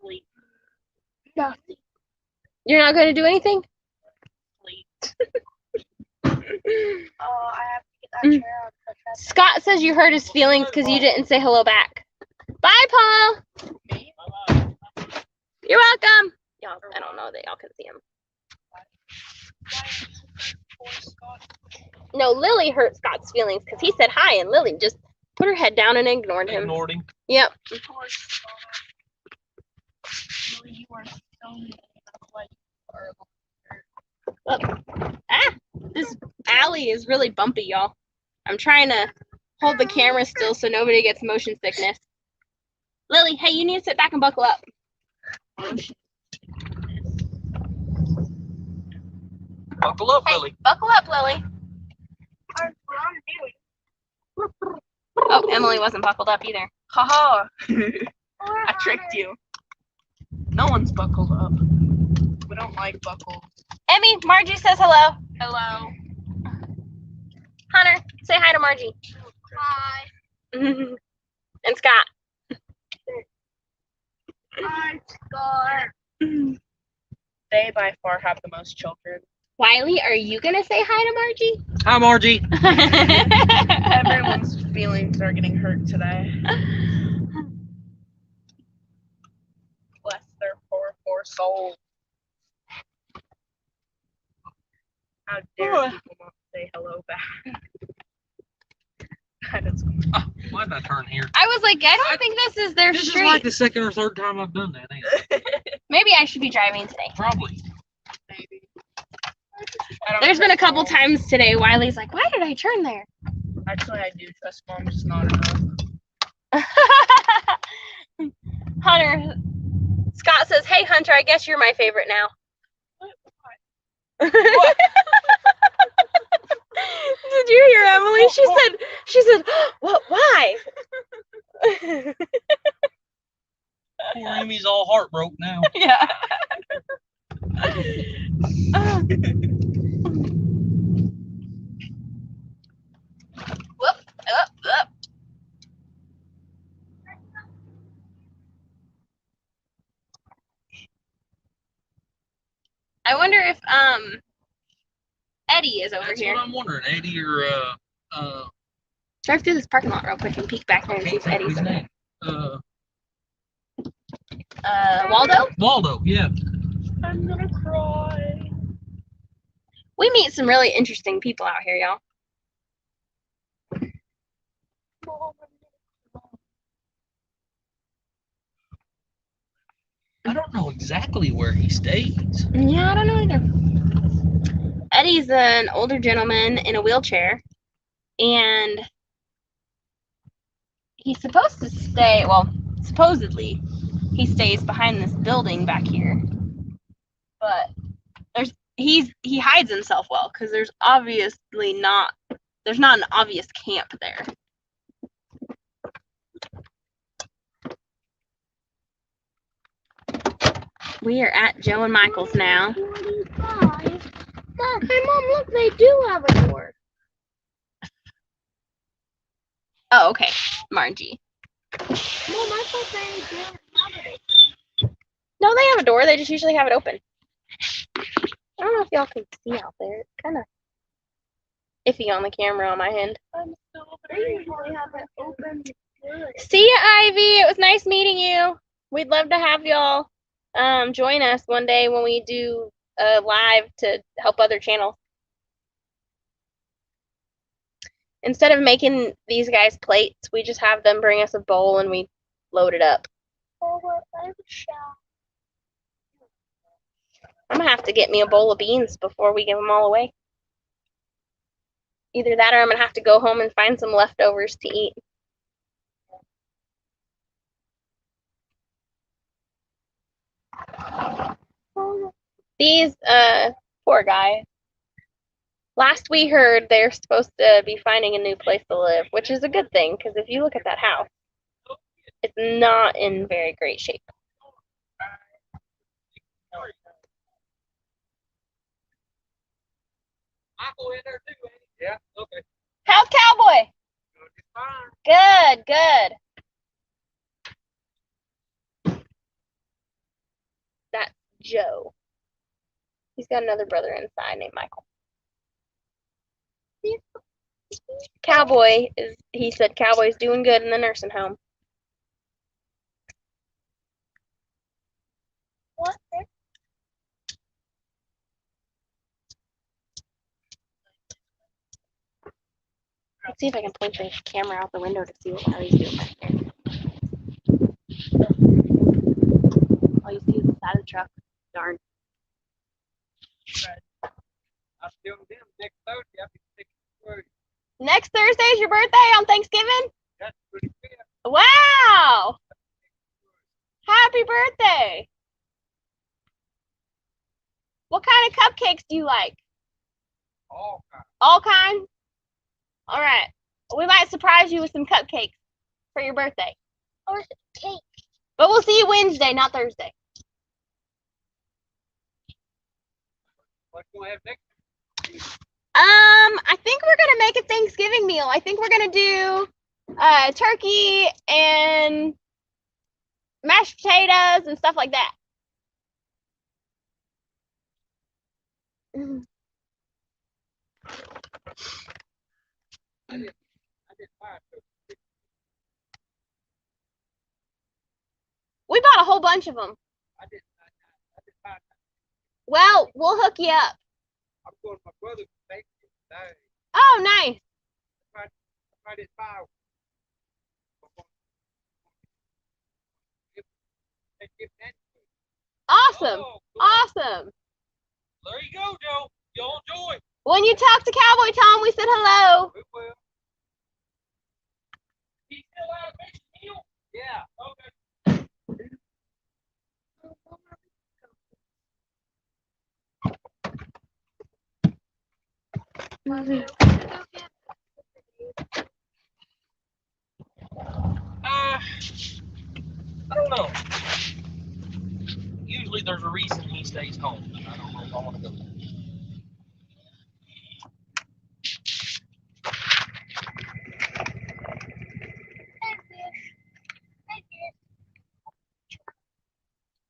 S6: Sleep.
S5: Nothing.
S2: You're not gonna do anything?
S6: Sleep.
S5: Oh, I have to get that chair out.
S2: Scott says you hurt his feelings because you didn't say hello back. Bye, Paul.
S6: Me?
S2: You're welcome. Y'all, I don't know that y'all can see him. No, Lily hurt Scott's feelings because he said hi, and Lily just put her head down and ignored him.
S4: Ignored him.
S2: Yep.
S6: You are so mean.
S2: This alley is really bumpy, y'all. I'm trying to hold the camera still so nobody gets motion sickness. Lily, hey, you need to sit back and buckle up.
S4: Buckle up,
S2: Hey,
S4: Lily.
S2: buckle up, Lily.
S5: That's what I'm doing.
S2: Oh, Emily wasn't buckled up either.
S6: Haha. I tricked you. No one's buckled up. We don't like buckles.
S2: Emmy, Margie says hello.
S6: Hello.
S2: Hunter, say hi to Margie.
S5: Hi.
S2: And Scott.
S5: Hi, Scott.
S6: They by far have the most children.
S2: Wiley, are you gonna say hi to Margie?
S4: Hi, Margie.
S6: Everyone's feelings are getting hurt today. Bless their poor souls. How dare people not say hello back? That is
S4: Why did I turn here?
S2: I was like, I don't think this is their
S4: This
S2: street.
S4: is like the second or third time I've done that. Ain't it?
S2: Maybe I should be driving today.
S4: Probably.
S6: maybe.
S2: There's been a couple times today Wiley's like, why did I turn there?
S6: Actually, I do trust Mom, just not enough.
S2: Hunter, Scott says, hey, Hunter, I guess you're my favorite now. Did you hear Emily? She said, what, why?
S4: Poor Amy's all heartbroken now.
S2: Yeah. Whoop, up. I wonder if Eddie is over
S4: That's
S2: here.
S4: what I'm wondering. Eddie or
S2: Drive through this parking lot real quick and peek back there and see if Eddie's in there. Waldo?
S4: Waldo, yeah.
S6: I'm gonna cry.
S2: We meet some really interesting people out here, y'all.
S4: I don't know exactly where he stays.
S2: Yeah, I don't know either. Eddie's an older gentleman in a wheelchair, and he's supposed to stay, well, supposedly, he stays behind this building back here. But he hides himself well, because there's not an obvious camp there. We are at Joe and Michael's now.
S5: 45. God, hey Mom, look, they do have a door.
S2: Oh, okay. Margie.
S5: Mom, I thought they didn't have it.
S2: No, they have a door. They just usually have it open. I don't know if y'all can see out there. It's kind of iffy on the camera on my end.
S6: I'm still
S5: They
S6: very
S5: usually have it open good.
S2: See ya, Ivy. It was nice meeting you. We'd love to have y'all join us one day when we do a live to help other channels. Instead of making these guys plates, we just have them bring us a bowl and we load it up.
S5: Oh, what? I have a shot.
S2: I'm gonna have to get me a bowl of beans before we give them all away. Either that or I'm gonna have to go home and find some leftovers to eat. These poor guys. Last we heard, they're supposed to be finding a new place to live, which is a good thing, because if you look at that house, it's not in very great shape.
S4: Michael in there too, ain't he? Yeah. Okay.
S2: How's Cowboy? Good, good. That's Joe. He's got another brother inside named Michael. Cowboy he said Cowboy's doing good in the nursing home.
S5: What?
S2: Let's see if I can point the camera out the window to see what Larry's doing back there. All you see is the side of the truck. Darn.
S3: I still them next Thursday. I'll be taking the
S2: Next Thursday's your birthday on Thanksgiving?
S3: That's pretty good.
S2: Wow! Happy birthday! What kind of cupcakes do you like?
S3: All kinds.
S2: All kinds? All right. We might surprise you with some cupcakes for your birthday.
S5: Or cake.
S2: But we'll see you Wednesday, not Thursday.
S3: What you gonna have next?
S2: I think we're gonna make a Thanksgiving meal. I think we're gonna do turkey and mashed potatoes and stuff like that.
S3: I didn't buy it.
S2: We bought a whole bunch of them.
S3: I didn't buy it.
S2: Well, we'll hook you up.
S3: I'm going to my brother's Thanksgiving today.
S2: Oh, nice.
S3: I didn't buy it.
S2: Awesome.
S3: Oh, cool.
S2: Awesome.
S4: There you go, Joe. Y'all enjoy.
S2: When you talk to Cowboy Tom, we said hello.
S3: We will.
S4: He's still out of meal?
S3: Yeah.
S4: Okay. I don't know. Usually there's a reason he stays home. I don't know if I want to go there.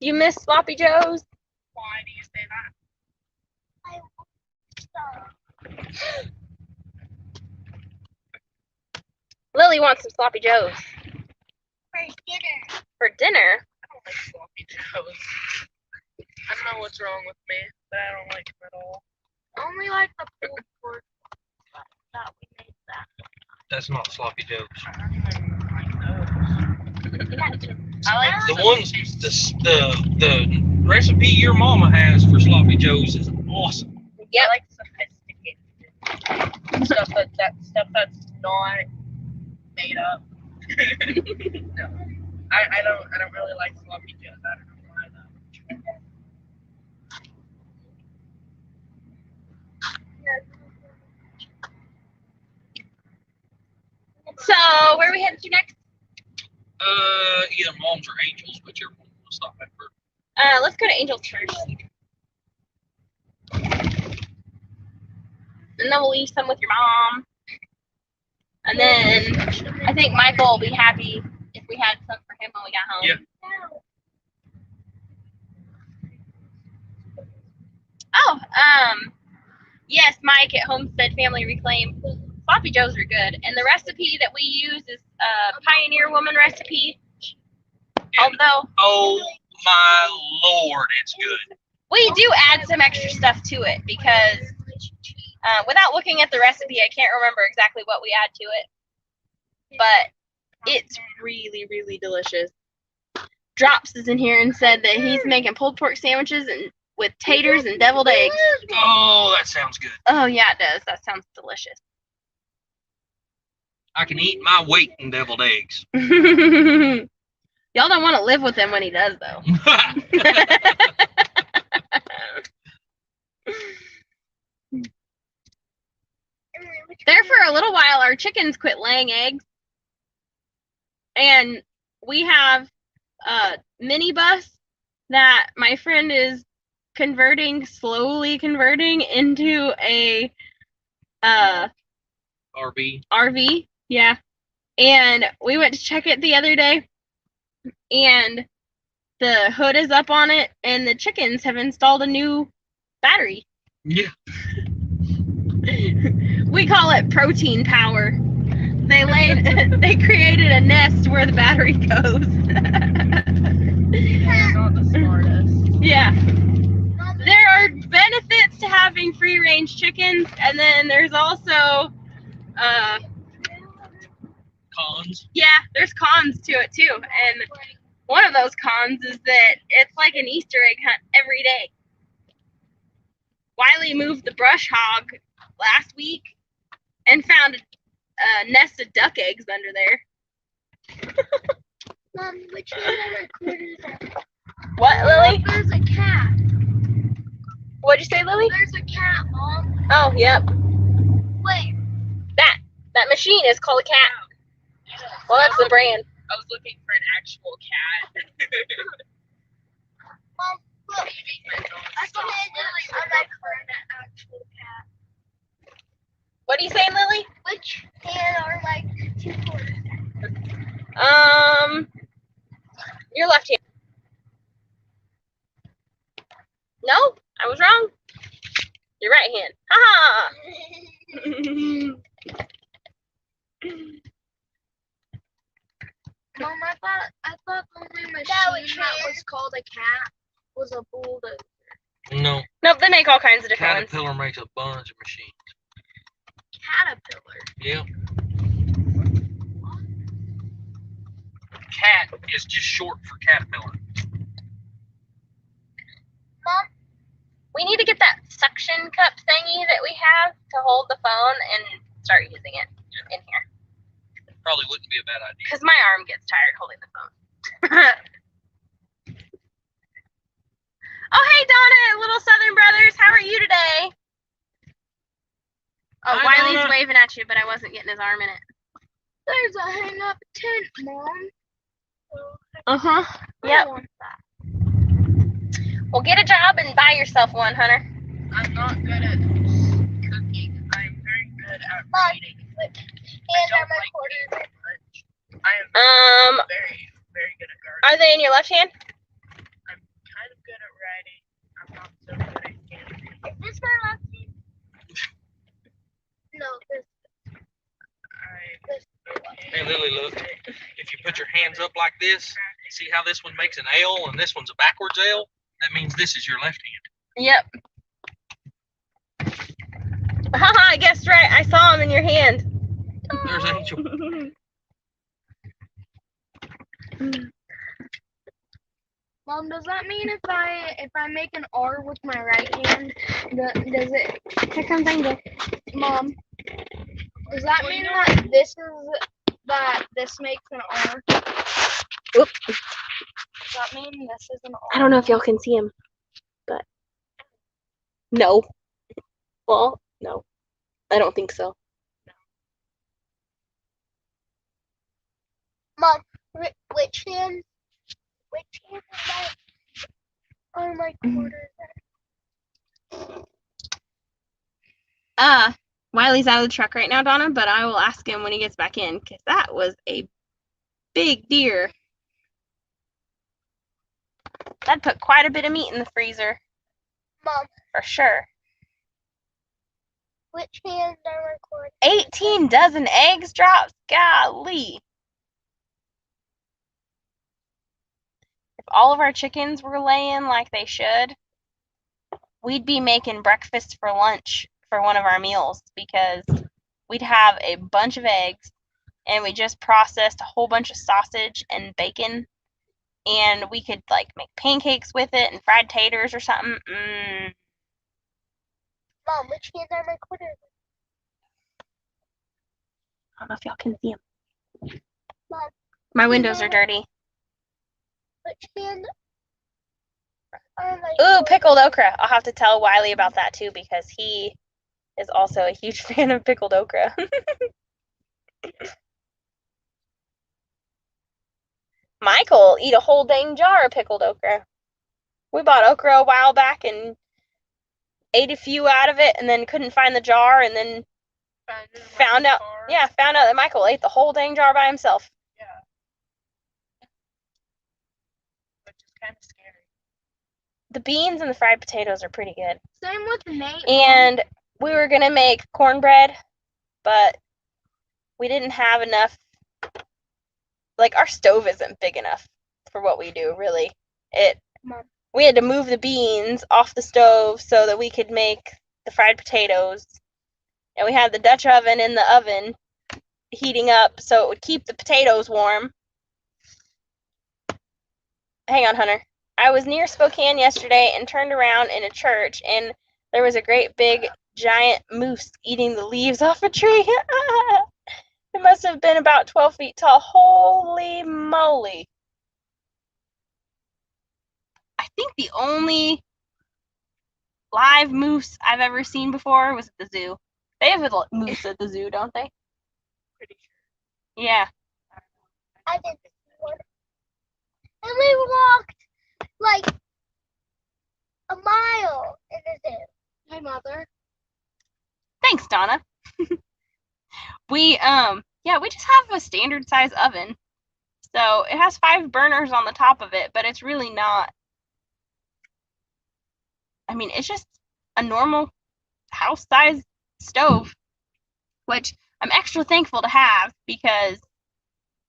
S2: You miss Sloppy Joe's?
S6: Why do you say that?
S2: Lily wants some sloppy joes
S5: For dinner.
S2: for dinner.
S6: I don't like sloppy joes. I don't know what's wrong with me, but I don't like them at all.
S5: I only like the pulled pork that we made that.
S4: That's not sloppy joes.
S6: I don't even like those. I like
S4: The ones, the recipe your mama has for sloppy joes is awesome.
S2: Yep.
S6: I like sophisticated stuff stuff that's not made up. No, I don't really like sloppy joes. I don't know why though.
S2: So where are we headed to next?
S4: Either Mom's or Angel's, whichever one we'll stop at first.
S2: Let's go to Angel's first. And then we'll eat some with your mom. And then I think Michael will be happy if we had some for him when we got home.
S4: Yeah.
S2: Oh, yes, Mike at Homestead Family Reclaim. Sloppy joes are good. And the recipe that we use is Pioneer Woman recipe. Although
S4: Oh my Lord, it's good.
S2: we do add some extra stuff to it because without looking at the recipe, I can't remember exactly what we add to it. But it's really, really delicious. Drops is in here and said that he's making pulled pork sandwiches and with taters and deviled eggs.
S4: Oh, that sounds good.
S2: Oh yeah, it does. That sounds delicious.
S4: I can eat my weight in deviled eggs.
S2: Y'all don't want to live with him when he does, though. There for a little while, our chickens quit laying eggs. And we have a minibus that my friend is slowly converting into a RV. Yeah. And we went to check it the other day. And the hood is up on it, and the chickens have installed a new battery.
S4: Yeah.
S2: We call it protein power. They created a nest where the battery goes.
S6: They're not the smartest.
S2: Yeah. There are benefits to having free range chickens, and then there's also
S4: Cons.
S2: yeah, there's cons to it too. And one of those cons is that it's like an Easter egg hunt every day. Wiley moved the brush hog last week and found a nest of duck eggs under there.
S5: Mom, which one recorded that?
S2: What, Lily?
S5: There's a cat.
S2: What'd you say, Lily?
S5: There's a cat, Mom.
S2: Oh, yep.
S5: Wait.
S2: That machine is called a cat. Well, that's the brand.
S6: I was looking for an actual cat.
S5: Mom, look. I saw I like her an actual cat.
S2: What are you saying, Lily?
S5: Which hand are like 2 quarters?
S2: Your left hand. No, I was wrong. Your right hand. Ha
S5: Mom, I thought the only machine that was called a cat was a bulldozer.
S4: No.
S2: Nope, they make all kinds of different ones.
S4: Caterpillar makes a bunch of machines.
S5: Caterpillar.
S4: Yep. Cat is just short for caterpillar.
S5: Mom,
S2: We need to get that suction cup thingy that we have to hold the phone and start using it in here.
S4: Probably wouldn't be a bad idea.
S2: Because my arm gets tired holding the phone. Oh, hey, Donna, Little Southern Brothers. How are you today? Oh,
S4: Hi,
S2: Wiley's
S4: Donna.
S2: waving at you, but I wasn't getting his arm in it.
S5: there's a hang up tent, Mom.
S2: Uh-huh.
S5: I
S2: Yep.
S5: want that.
S2: Well, get a job and buy yourself one, Hunter.
S6: I'm not good at cooking. I'm very good at writing. I
S5: And
S6: don't
S5: I'm
S6: like
S5: recording.
S6: reading much. I am very, very good at gardening.
S2: Are they in your left hand?
S6: I'm kind of good at writing. I'm not so good at candy.
S5: Is this my left hand? No, this.
S6: I
S5: This.
S6: okay.
S4: Hey, Lily, look. If you put your hands up like this, see how this one makes an L and this one's a backwards L? That means this is your left hand.
S2: Yep. Haha, I guessed right. I saw him in your hand.
S4: There's Angel.
S5: Mom, does that mean if I make an R with my right hand, does it?
S2: Here comes Angel.
S5: Mom, does that mean that this makes an R?
S2: Whoop.
S5: Does that mean this is an R?
S2: I don't know if y'all can see him, but no. Well, no. I don't think so.
S5: Mom, which hand is that on my quarter?
S2: Wiley's out of the truck right now, Donna, but I will ask him when he gets back in, because that was a big deer. That put quite a bit of meat in the freezer.
S5: Mom,
S2: For sure.
S5: which hand are recording?
S2: 18 dozen eggs drops? Golly. If all of our chickens were laying like they should, we'd be making breakfast for lunch for one of our meals, because we'd have a bunch of eggs and we just processed a whole bunch of sausage and bacon, and we could like make pancakes with it and fried taters or something.
S5: Mom, which hand are recording?
S2: I don't know if y'all can see them.
S5: Mom,
S2: My windows are dirty.
S5: which hand are my
S2: Ooh, pickled okra. I'll have to tell Wiley about that too, because he is also a huge fan of pickled okra. Michael eat a whole dang jar of pickled okra. We bought okra a while back and ate a few out of it and then couldn't find the jar, and then found out that Michael ate the whole dang jar by himself.
S6: Yeah. Which is kind of scary.
S2: The beans and the fried potatoes are pretty good.
S5: Same with Nate.
S2: And we were gonna make cornbread, but we didn't have enough. Like, our stove isn't big enough for what we do, really. We had to move the beans off the stove so that we could make the fried potatoes. And we had the Dutch oven in the oven heating up so it would keep the potatoes warm. Hang on, Hunter. I was near Spokane yesterday and turned around in a church, and there was a great big giant moose eating the leaves off a tree. It must have been about 12 feet tall. Holy moly. I think the only live moose I've ever seen before was at the zoo. They have a moose at the zoo, don't they?
S6: Pretty sure.
S2: Yeah.
S5: I did this one. And we walked like a mile in the zoo. Hey, Mother.
S2: Thanks, Donna. We just have a standard size oven. So it has 5 burners on the top of it, but it's really not. I mean, it's just a normal house size stove, which I'm extra thankful to have, because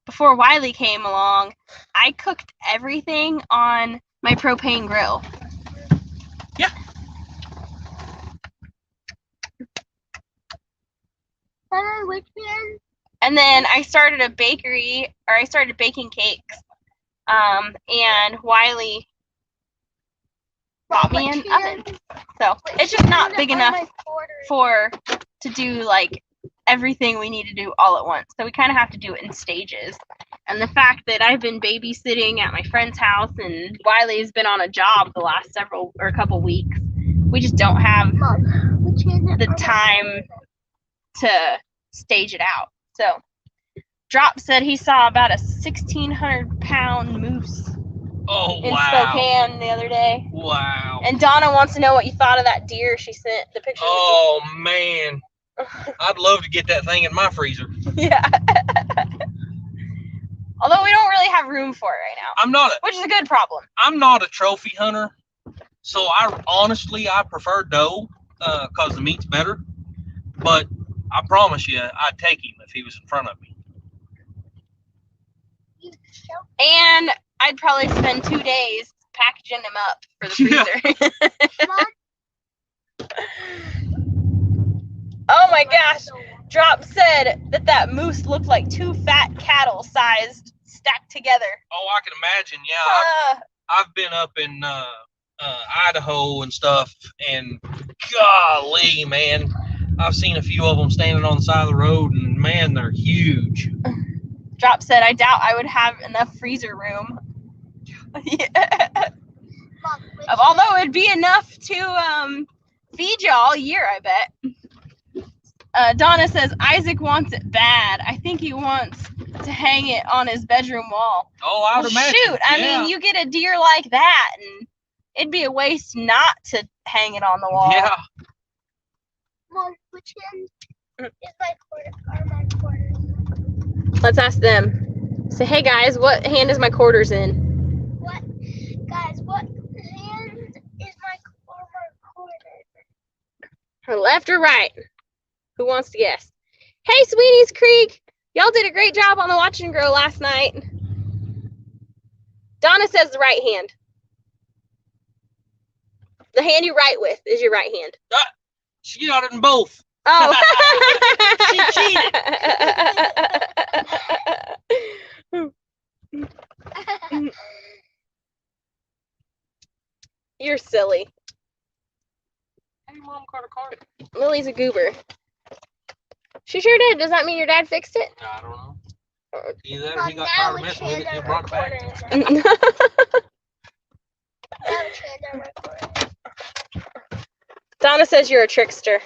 S2: before Wiley came along, I cooked everything on my propane grill.
S4: Yeah.
S5: Which hand?
S2: And then I started a bakery, or I started baking cakes. And Wiley bought me an oven. So it's just not big enough to do like everything we need to do all at once. So we kind of have to do it in stages. And the fact that I've been babysitting at my friend's house and Wiley's been on a job the last couple weeks, we just don't have the time to stage it out. So Drop said he saw about a 1,600-pound moose in Spokane the other day.
S4: Wow.
S2: And Donna wants to know what you thought of that deer she sent the picture.
S4: Oh, man. I'd love to get that thing in my freezer.
S2: Yeah. Although we don't really have room for it right now. Which is a good problem.
S4: I'm not a trophy hunter, so I prefer doe because the meat's better. But I promise you, I'd take him if he was in front of me.
S2: And I'd probably spend 2 days packaging them up for the freezer. Oh my gosh. Drop said that moose looked like 2 fat cattle sized stacked together.
S4: Oh, I can imagine. Yeah, I've been up in Idaho and stuff, and golly, man, I've seen a few of them standing on the side of the road, and man, they're huge.
S2: Drop said, I doubt I would have enough freezer room. Yeah. Although it'd be enough to feed you all year, I bet. Donna says, Isaac wants it bad. I think he wants to hang it on his bedroom wall.
S4: Oh, I would imagine.
S2: Shoot, I mean, you get a deer like that, and it'd be a waste not to hang it on the wall.
S4: Yeah.
S5: Mom, which end is my quarter? Are my quarters?
S2: Let's ask them. Say, hey guys, what hand is my quarters in?
S5: What, guys? What hand is my quarters?
S2: Her left or right? Who wants to guess? Hey, Sweeties Creek, y'all did a great job on the Watch and Grow last night. Donna says the right hand. The hand you write with is your right hand.
S4: She got it in both.
S2: Oh.
S6: She cheated.
S2: You're silly.
S4: Hey, Mom got a card.
S2: Lily's a goober. She sure did. Does that mean your dad fixed it?
S4: I don't know. Either that or
S5: Mom,
S4: he got
S5: now
S4: tired of
S5: which
S4: messing with
S5: hand
S4: it and
S5: are
S4: he
S5: my
S4: brought it back.
S5: quarters? Now which hand are my quarters?
S2: Donna says you're a trickster.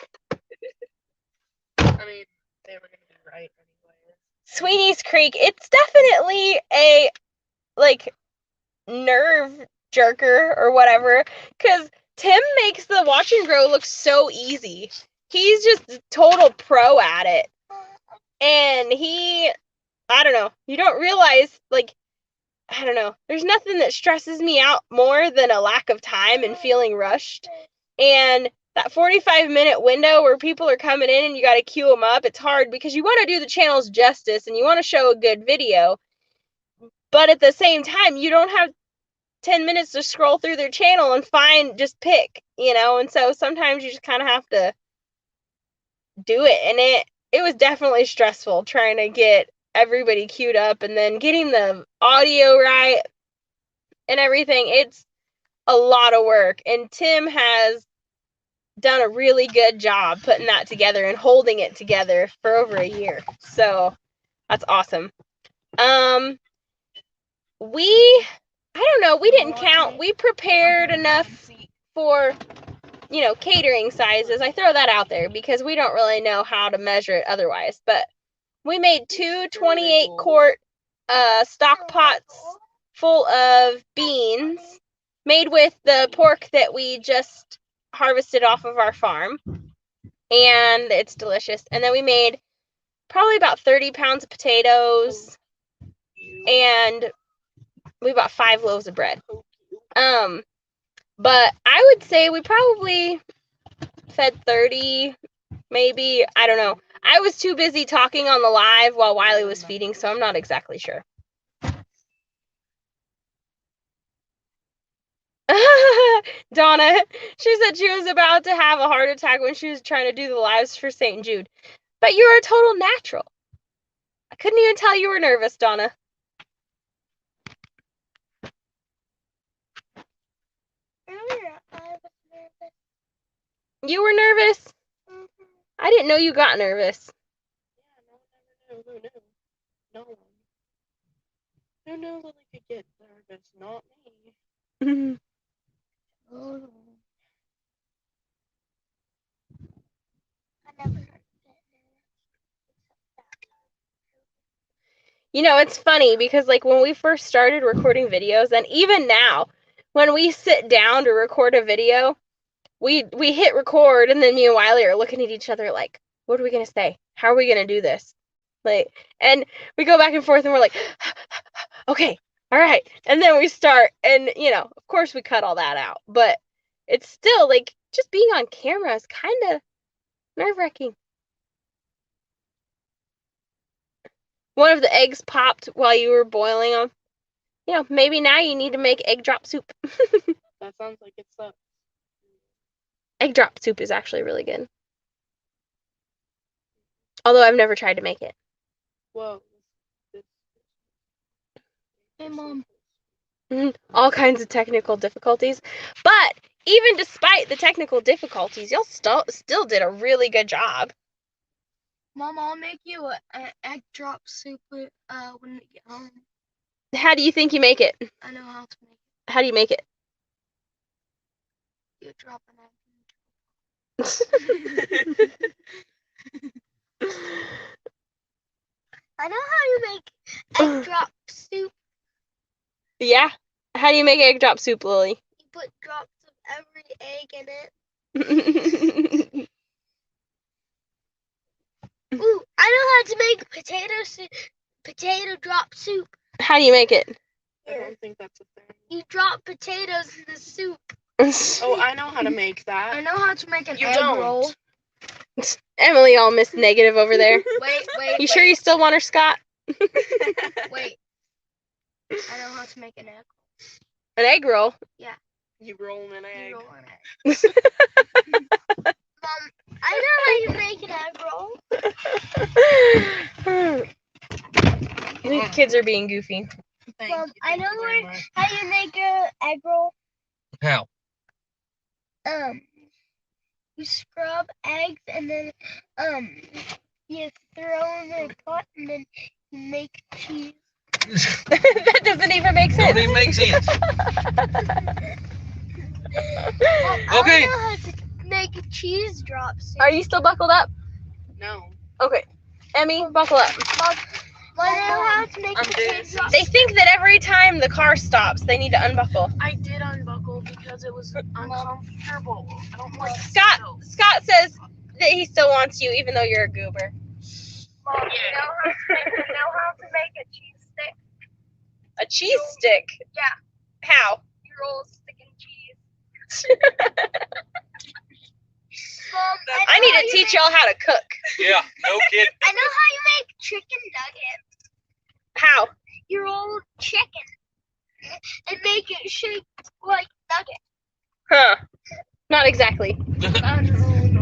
S6: I mean, they were gonna be right anyway.
S2: Sweeney's Creek, it's definitely a, like, nerve jerker or whatever, because Tim makes the Watch and Grow look so easy. He's just a total pro at it. And I don't know, you don't realize, like, I don't know, there's nothing that stresses me out more than a lack of time and feeling rushed. And that 45-minute window where people are coming in and you got to queue them up, it's hard because you want to do the channels justice and you want to show a good video. But at the same time, you don't have 10 minutes to scroll through their channel and just pick, and so sometimes you just kind of have to do it. And it was definitely stressful trying to get everybody queued up and then getting the audio right and everything. It's a lot of work, and Tim has done a really good job putting that together and holding it together for over a year. So that's awesome. I don't know, we didn't count. We prepared enough for, catering sizes. I throw that out there because we don't really know how to measure it otherwise. But we made 2 28-quart stock pots full of beans made with the pork that we just harvested off of our farm. And it's delicious. And then we made probably about 30 pounds of potatoes. And we bought 5 loaves of bread. But I would say we probably fed 30, maybe. I don't know. I was too busy talking on the live while Wiley was feeding, so I'm not exactly sure. Donna, she said she was about to have a heart attack when she was trying to do the lives for St. Jude. But you're a total natural. I couldn't even tell you were nervous, Donna. You were nervous?
S5: Mm-hmm.
S2: I didn't know you got nervous.
S6: Yeah, no, never knew. No one. Who knew Lily could get nervous? Not me.
S5: Oh. I never heard
S2: It's funny because, like, when we first started recording videos, and even now, when we sit down to record a video, we hit record, and then me and Wiley are looking at each other like, what are we going to say? How are we going to do this? Like, and we go back and forth, and we're like, okay, all right. And then we start, and, of course we cut all that out. But it's still, like, just being on camera is kind of nerve-wracking. One of the eggs popped while you were boiling them. You know, maybe now you need to make egg drop soup.
S6: That sounds like it sucks.
S2: Egg drop soup is actually really good. Although I've never tried to make it.
S6: Whoa.
S5: Hey, Mom.
S2: All kinds of technical difficulties. But even despite the technical difficulties, y'all still did a really good job.
S5: Mom, I'll make you an egg drop soup when we get home.
S2: How do you think you make it?
S5: I know how to make it.
S2: How do you make it?
S5: You drop an egg. I know how you make egg drop soup.
S2: Yeah. How do you make egg drop soup, Lily?
S5: You put drops of every egg in it. Ooh, I know how to make potato drop soup.
S2: How do you make it?
S6: I don't think that's a thing.
S5: You drop potatoes in the soup.
S6: Oh, I know how to make
S5: I
S6: that.
S5: know how to make an
S6: You
S5: egg
S6: don't.
S5: roll.
S2: Emily all Miss Negative over there.
S5: Wait.
S2: You sure you still want her, Scott?
S5: Wait. I know how to make an egg
S2: An egg roll?
S6: You roll an
S5: roll.
S6: egg.
S5: You roll an egg. Mom, I know how you make an egg roll.
S2: These kids are being goofy.
S6: Thank
S5: Mom,
S6: you.
S5: I know
S6: Thank you very much.
S5: how you make an egg roll.
S4: How?
S5: You scrub eggs and then you throw in a pot and then you make cheese.
S2: That doesn't even make sense.
S4: Don't even make sense.
S5: Mom,
S4: Okay.
S5: I know how to make a cheese drop soup.
S2: Are you still buckled up?
S6: No.
S2: Okay. Emmy, buckle up.
S5: Mom, I know how to make
S6: I'm
S5: potato
S6: dancing.
S5: drop
S2: They think that every time the car stops, they need to unbuckle.
S6: I did unbuckle because it was uncomfortable. I don't like
S2: Scott says that he still wants you, even though you're a goober.
S5: Mom, you know how to make a cheese stick?
S2: A cheese stick?
S5: Yeah.
S2: How?
S5: You roll a stick and cheese. Mom,
S2: I need to teach y'all how to cook.
S4: Yeah, no kidding.
S5: I know how you make chicken nuggets.
S2: How?
S5: You roll chicken and make it shaped like nugget.
S2: Huh. Not exactly.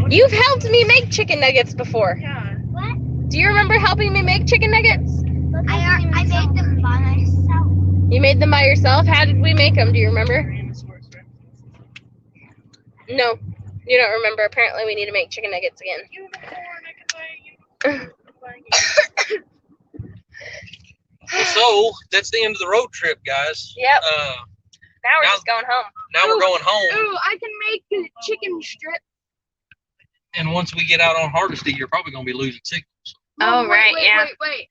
S2: You've helped me make chicken nuggets before.
S6: Yeah.
S5: What?
S2: Do you remember helping me make chicken nuggets?
S5: I made them by myself.
S2: You made them by yourself? How did we make them? Do you remember? No. You don't remember. Apparently we need to make chicken nuggets again.
S4: So that's the end of the road trip, guys.
S2: Yep. Now we're
S4: now-
S2: just going home.
S4: Now we're going home,
S5: Ooh, I can make a chicken strip.
S4: and once we get out on Hardesty, you're probably going to be losing signals.
S2: Oh, right, yeah.
S5: Wait.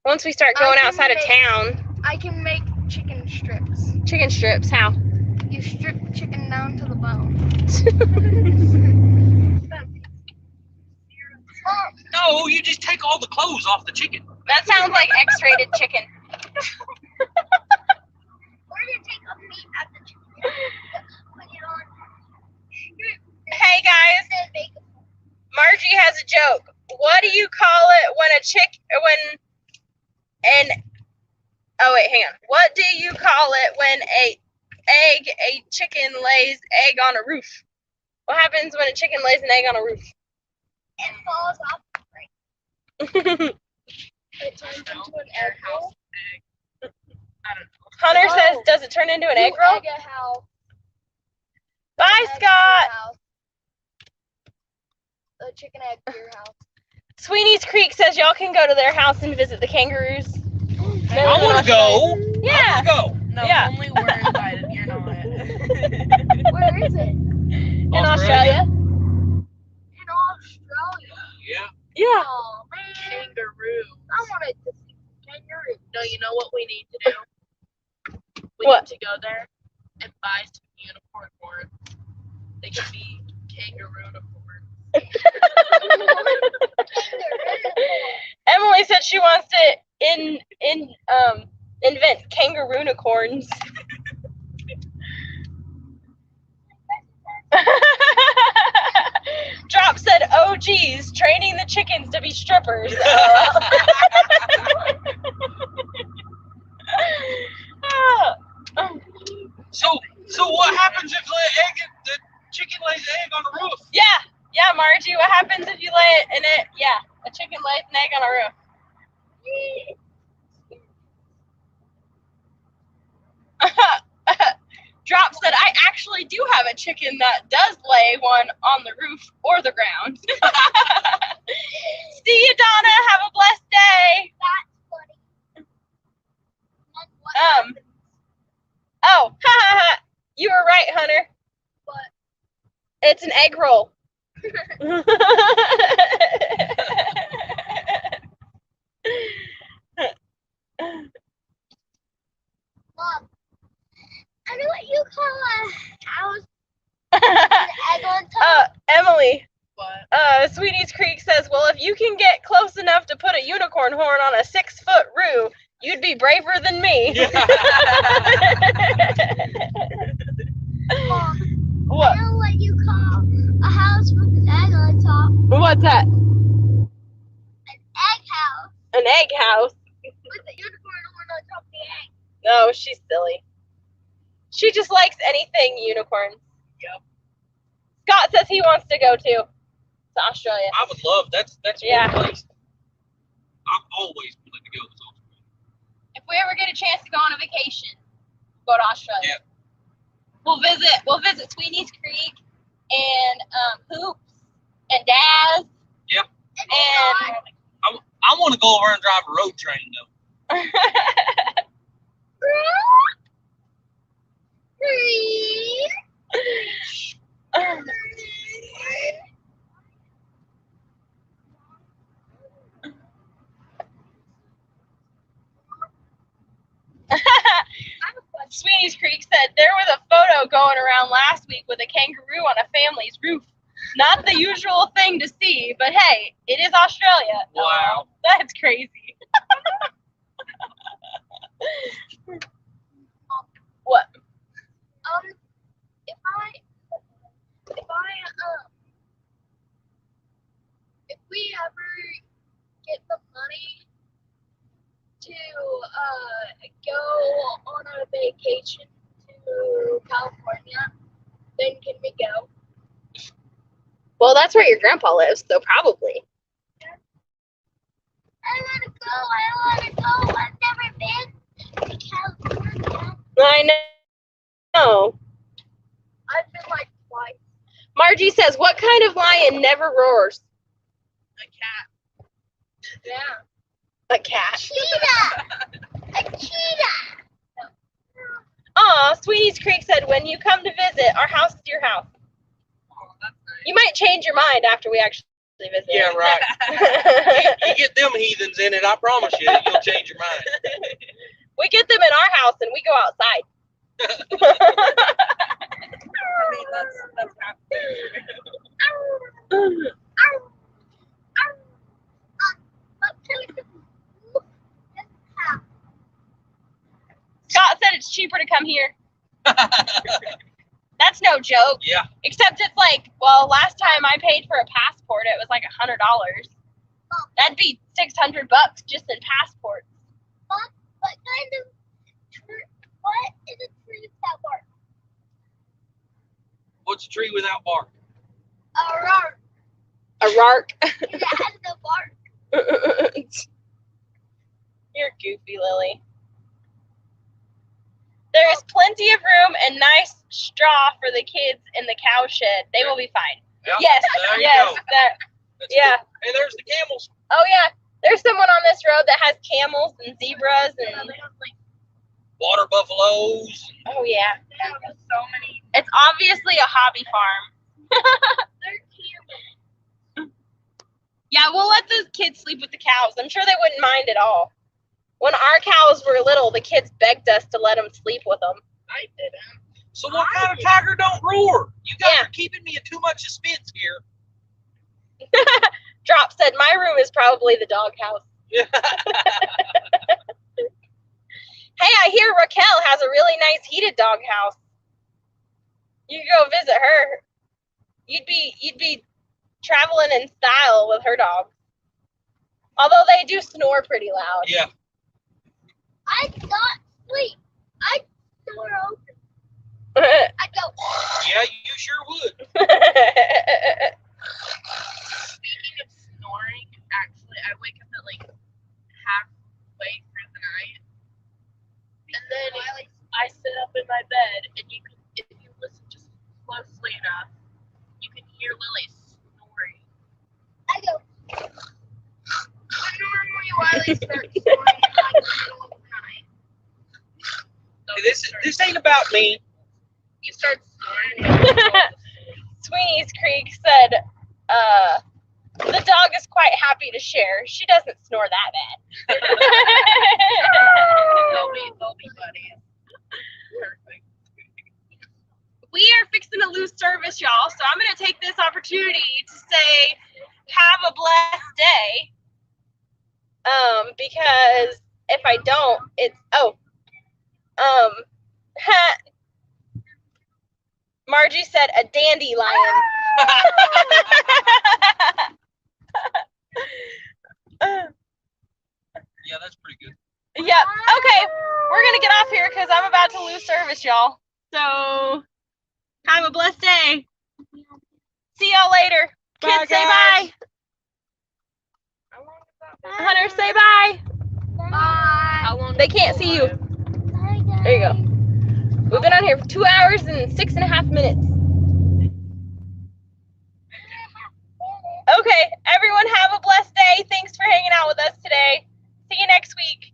S2: Once we start going outside of town.
S5: I can make chicken strips.
S2: Chicken strips, how?
S5: You strip chicken down to the bone.
S4: No, you just take all the clothes off the chicken.
S2: That sounds like X-rated chicken.
S5: Or you take a meat out of the chicken, put it on.
S2: Hey guys, Margie has a joke. What do you call it when What do you call it when a chicken lays egg on a roof? What happens when a chicken lays an egg on a roof?
S5: It falls off the frame. It turns into an egg roll.
S2: Hunter
S5: Oh.
S2: says, does it turn into an egg roll?
S5: Egg a house.
S2: Bye,
S5: Egg to
S2: Scott.
S5: your house. A chicken egg to your house.
S2: Sweeney's Creek says y'all can go to their house and visit the kangaroos.
S4: I want to go.
S2: Yeah.
S4: I want to go.
S6: No,
S2: Yeah.
S6: only we're invited. You're not.
S5: Where is it?
S2: In Australia.
S5: In Australia.
S4: Yeah.
S2: Yeah.
S5: Oh man,
S6: Kangaroo.
S5: I wanted to see kangaroo.
S6: No, you know what we need to do? We
S2: What?
S6: need to go there and buy some unicorn horns. They can be kangaroo horns.
S2: Emily said she wants to invent kangaroo unicorns. Drop said, "Oh geez, training the chickens to be strippers."
S4: So what happens if the chicken lays an egg on the roof?
S2: Yeah, Margie. What happens if you lay it in it? Yeah, a chicken lays an egg on a roof. Drop said, I actually do have a chicken that does lay one on the roof or the ground. See you, Donna. Have a blessed day. Oh, you were right, Hunter.
S5: What?
S2: It's an egg roll.
S5: Mom, I know what you call a house with an egg on top.
S2: Emily.
S6: What?
S2: Sweetie's Creek says, well, if you can get close enough to put a unicorn horn on a 6-foot roo, you'd be braver than me.
S5: Mom,
S2: What?
S5: I know what you call a house with an egg on top.
S2: What's that?
S5: An egg house
S2: An egg house.
S5: with a unicorn horn on top of the egg.
S2: No, she's silly. She just likes anything unicorns.
S6: Yep.
S2: Scott says he wants to go too. To Australia.
S4: I would love that's
S2: Yeah.
S4: one place I've always wanted to go. To Australia.
S2: If we ever get a chance to go on a vacation, go to Australia.
S4: Yeah.
S2: We'll visit Sweeney's Creek and Hoops and Daz.
S4: Yep.
S2: And
S4: I want to go over and drive a road train though.
S2: Sweeney's Creek said there was a photo going around last week with a kangaroo on a family's roof. Not the usual thing to see, but hey, it is Australia.
S4: Wow.
S2: That's crazy. What?
S5: If we ever get the money to go on a vacation to California, then can we go?
S2: Well, that's where your grandpa lives, so probably.
S5: I want to go. I've never been to California.
S2: I know.
S5: I've been like twice.
S2: Margie says, what kind of lion never roars?
S6: A cat.
S5: Yeah.
S2: A cat.
S5: Cheetah! A cheetah!
S2: Aw, Sweeney's Creek said, when you come to visit, our house is your house.
S6: Oh, that's nice.
S2: You might change your mind after we actually visit.
S4: Yeah, right. You get them heathens in it, I promise you, you'll change your mind.
S2: We get them in our house and we go outside.
S6: I mean, that's happening.
S2: Scott said it's cheaper to come here. That's no joke.
S4: Yeah.
S2: Except it's like, well, last time I paid for a passport, it was like $100. That'd be $600 just in passports.
S5: What kind of tree? What is a tree without bark?
S4: What's a tree without bark?
S5: A rock.
S2: A rark.
S5: It has no bark.
S2: You're goofy, Lily. There is plenty of room and nice straw for the kids in the cow shed. They will be fine.
S4: Yep.
S2: Yes,
S4: There you
S2: yes.
S4: go. That's
S2: Yeah.
S4: good. Hey, there's the camels.
S2: Oh yeah. There's someone on this road that has camels and zebras and
S4: Water buffaloes.
S2: oh yeah.
S6: They have so many.
S2: It's obviously a hobby farm.
S5: They're camels.
S2: Yeah, we'll let the kids sleep with the cows. I'm sure they wouldn't mind at all. When our cows were little, the kids begged us to let them sleep with them.
S6: I didn't.
S4: So what kind of tiger don't roar? You guys
S2: Yeah.
S4: are keeping me in too much suspense here.
S2: Drop said, my room is probably the doghouse.
S4: Yeah.
S2: Hey, I hear Raquel has a really nice heated doghouse. You could go visit her. You'd be traveling in style with her dog. Although they do snore pretty loud.
S4: Yeah.
S5: I thought Wait, I snore open. I go.
S4: Yeah, you sure would.
S6: Speaking of snoring, actually, I wake up at like halfway through the night, and then I sit up in my bed, and you can, if you listen just closely enough, you can hear Lily snoring.
S5: I go.
S6: But normally Wiley starts snoring in like the middle of the night. So
S4: This ain't about me.
S6: you start snoring.
S2: Sweeney's Creek said, the dog is quite happy to share. She doesn't snore that bad.
S6: They'll be buddies. Perfect.
S2: We are fixing to lose service, y'all, so I'm going to take this opportunity to say, have a blessed day. Because if I don't, it's, Margie said a dandelion.
S4: Yeah, that's pretty good.
S2: Yep. Okay, we're gonna get off here because I'm about to lose service, y'all. So have a blessed day. See y'all later.
S4: Bye,
S2: Kids, say
S4: guys.
S2: bye. Hunter, say bye.
S5: Bye.
S2: They can't see you.
S5: Bye, guys.
S2: There you go. We've been on here for 2 hours and 6.5 minutes. Okay, everyone have a blessed day. Thanks for hanging out with us today. See you next week.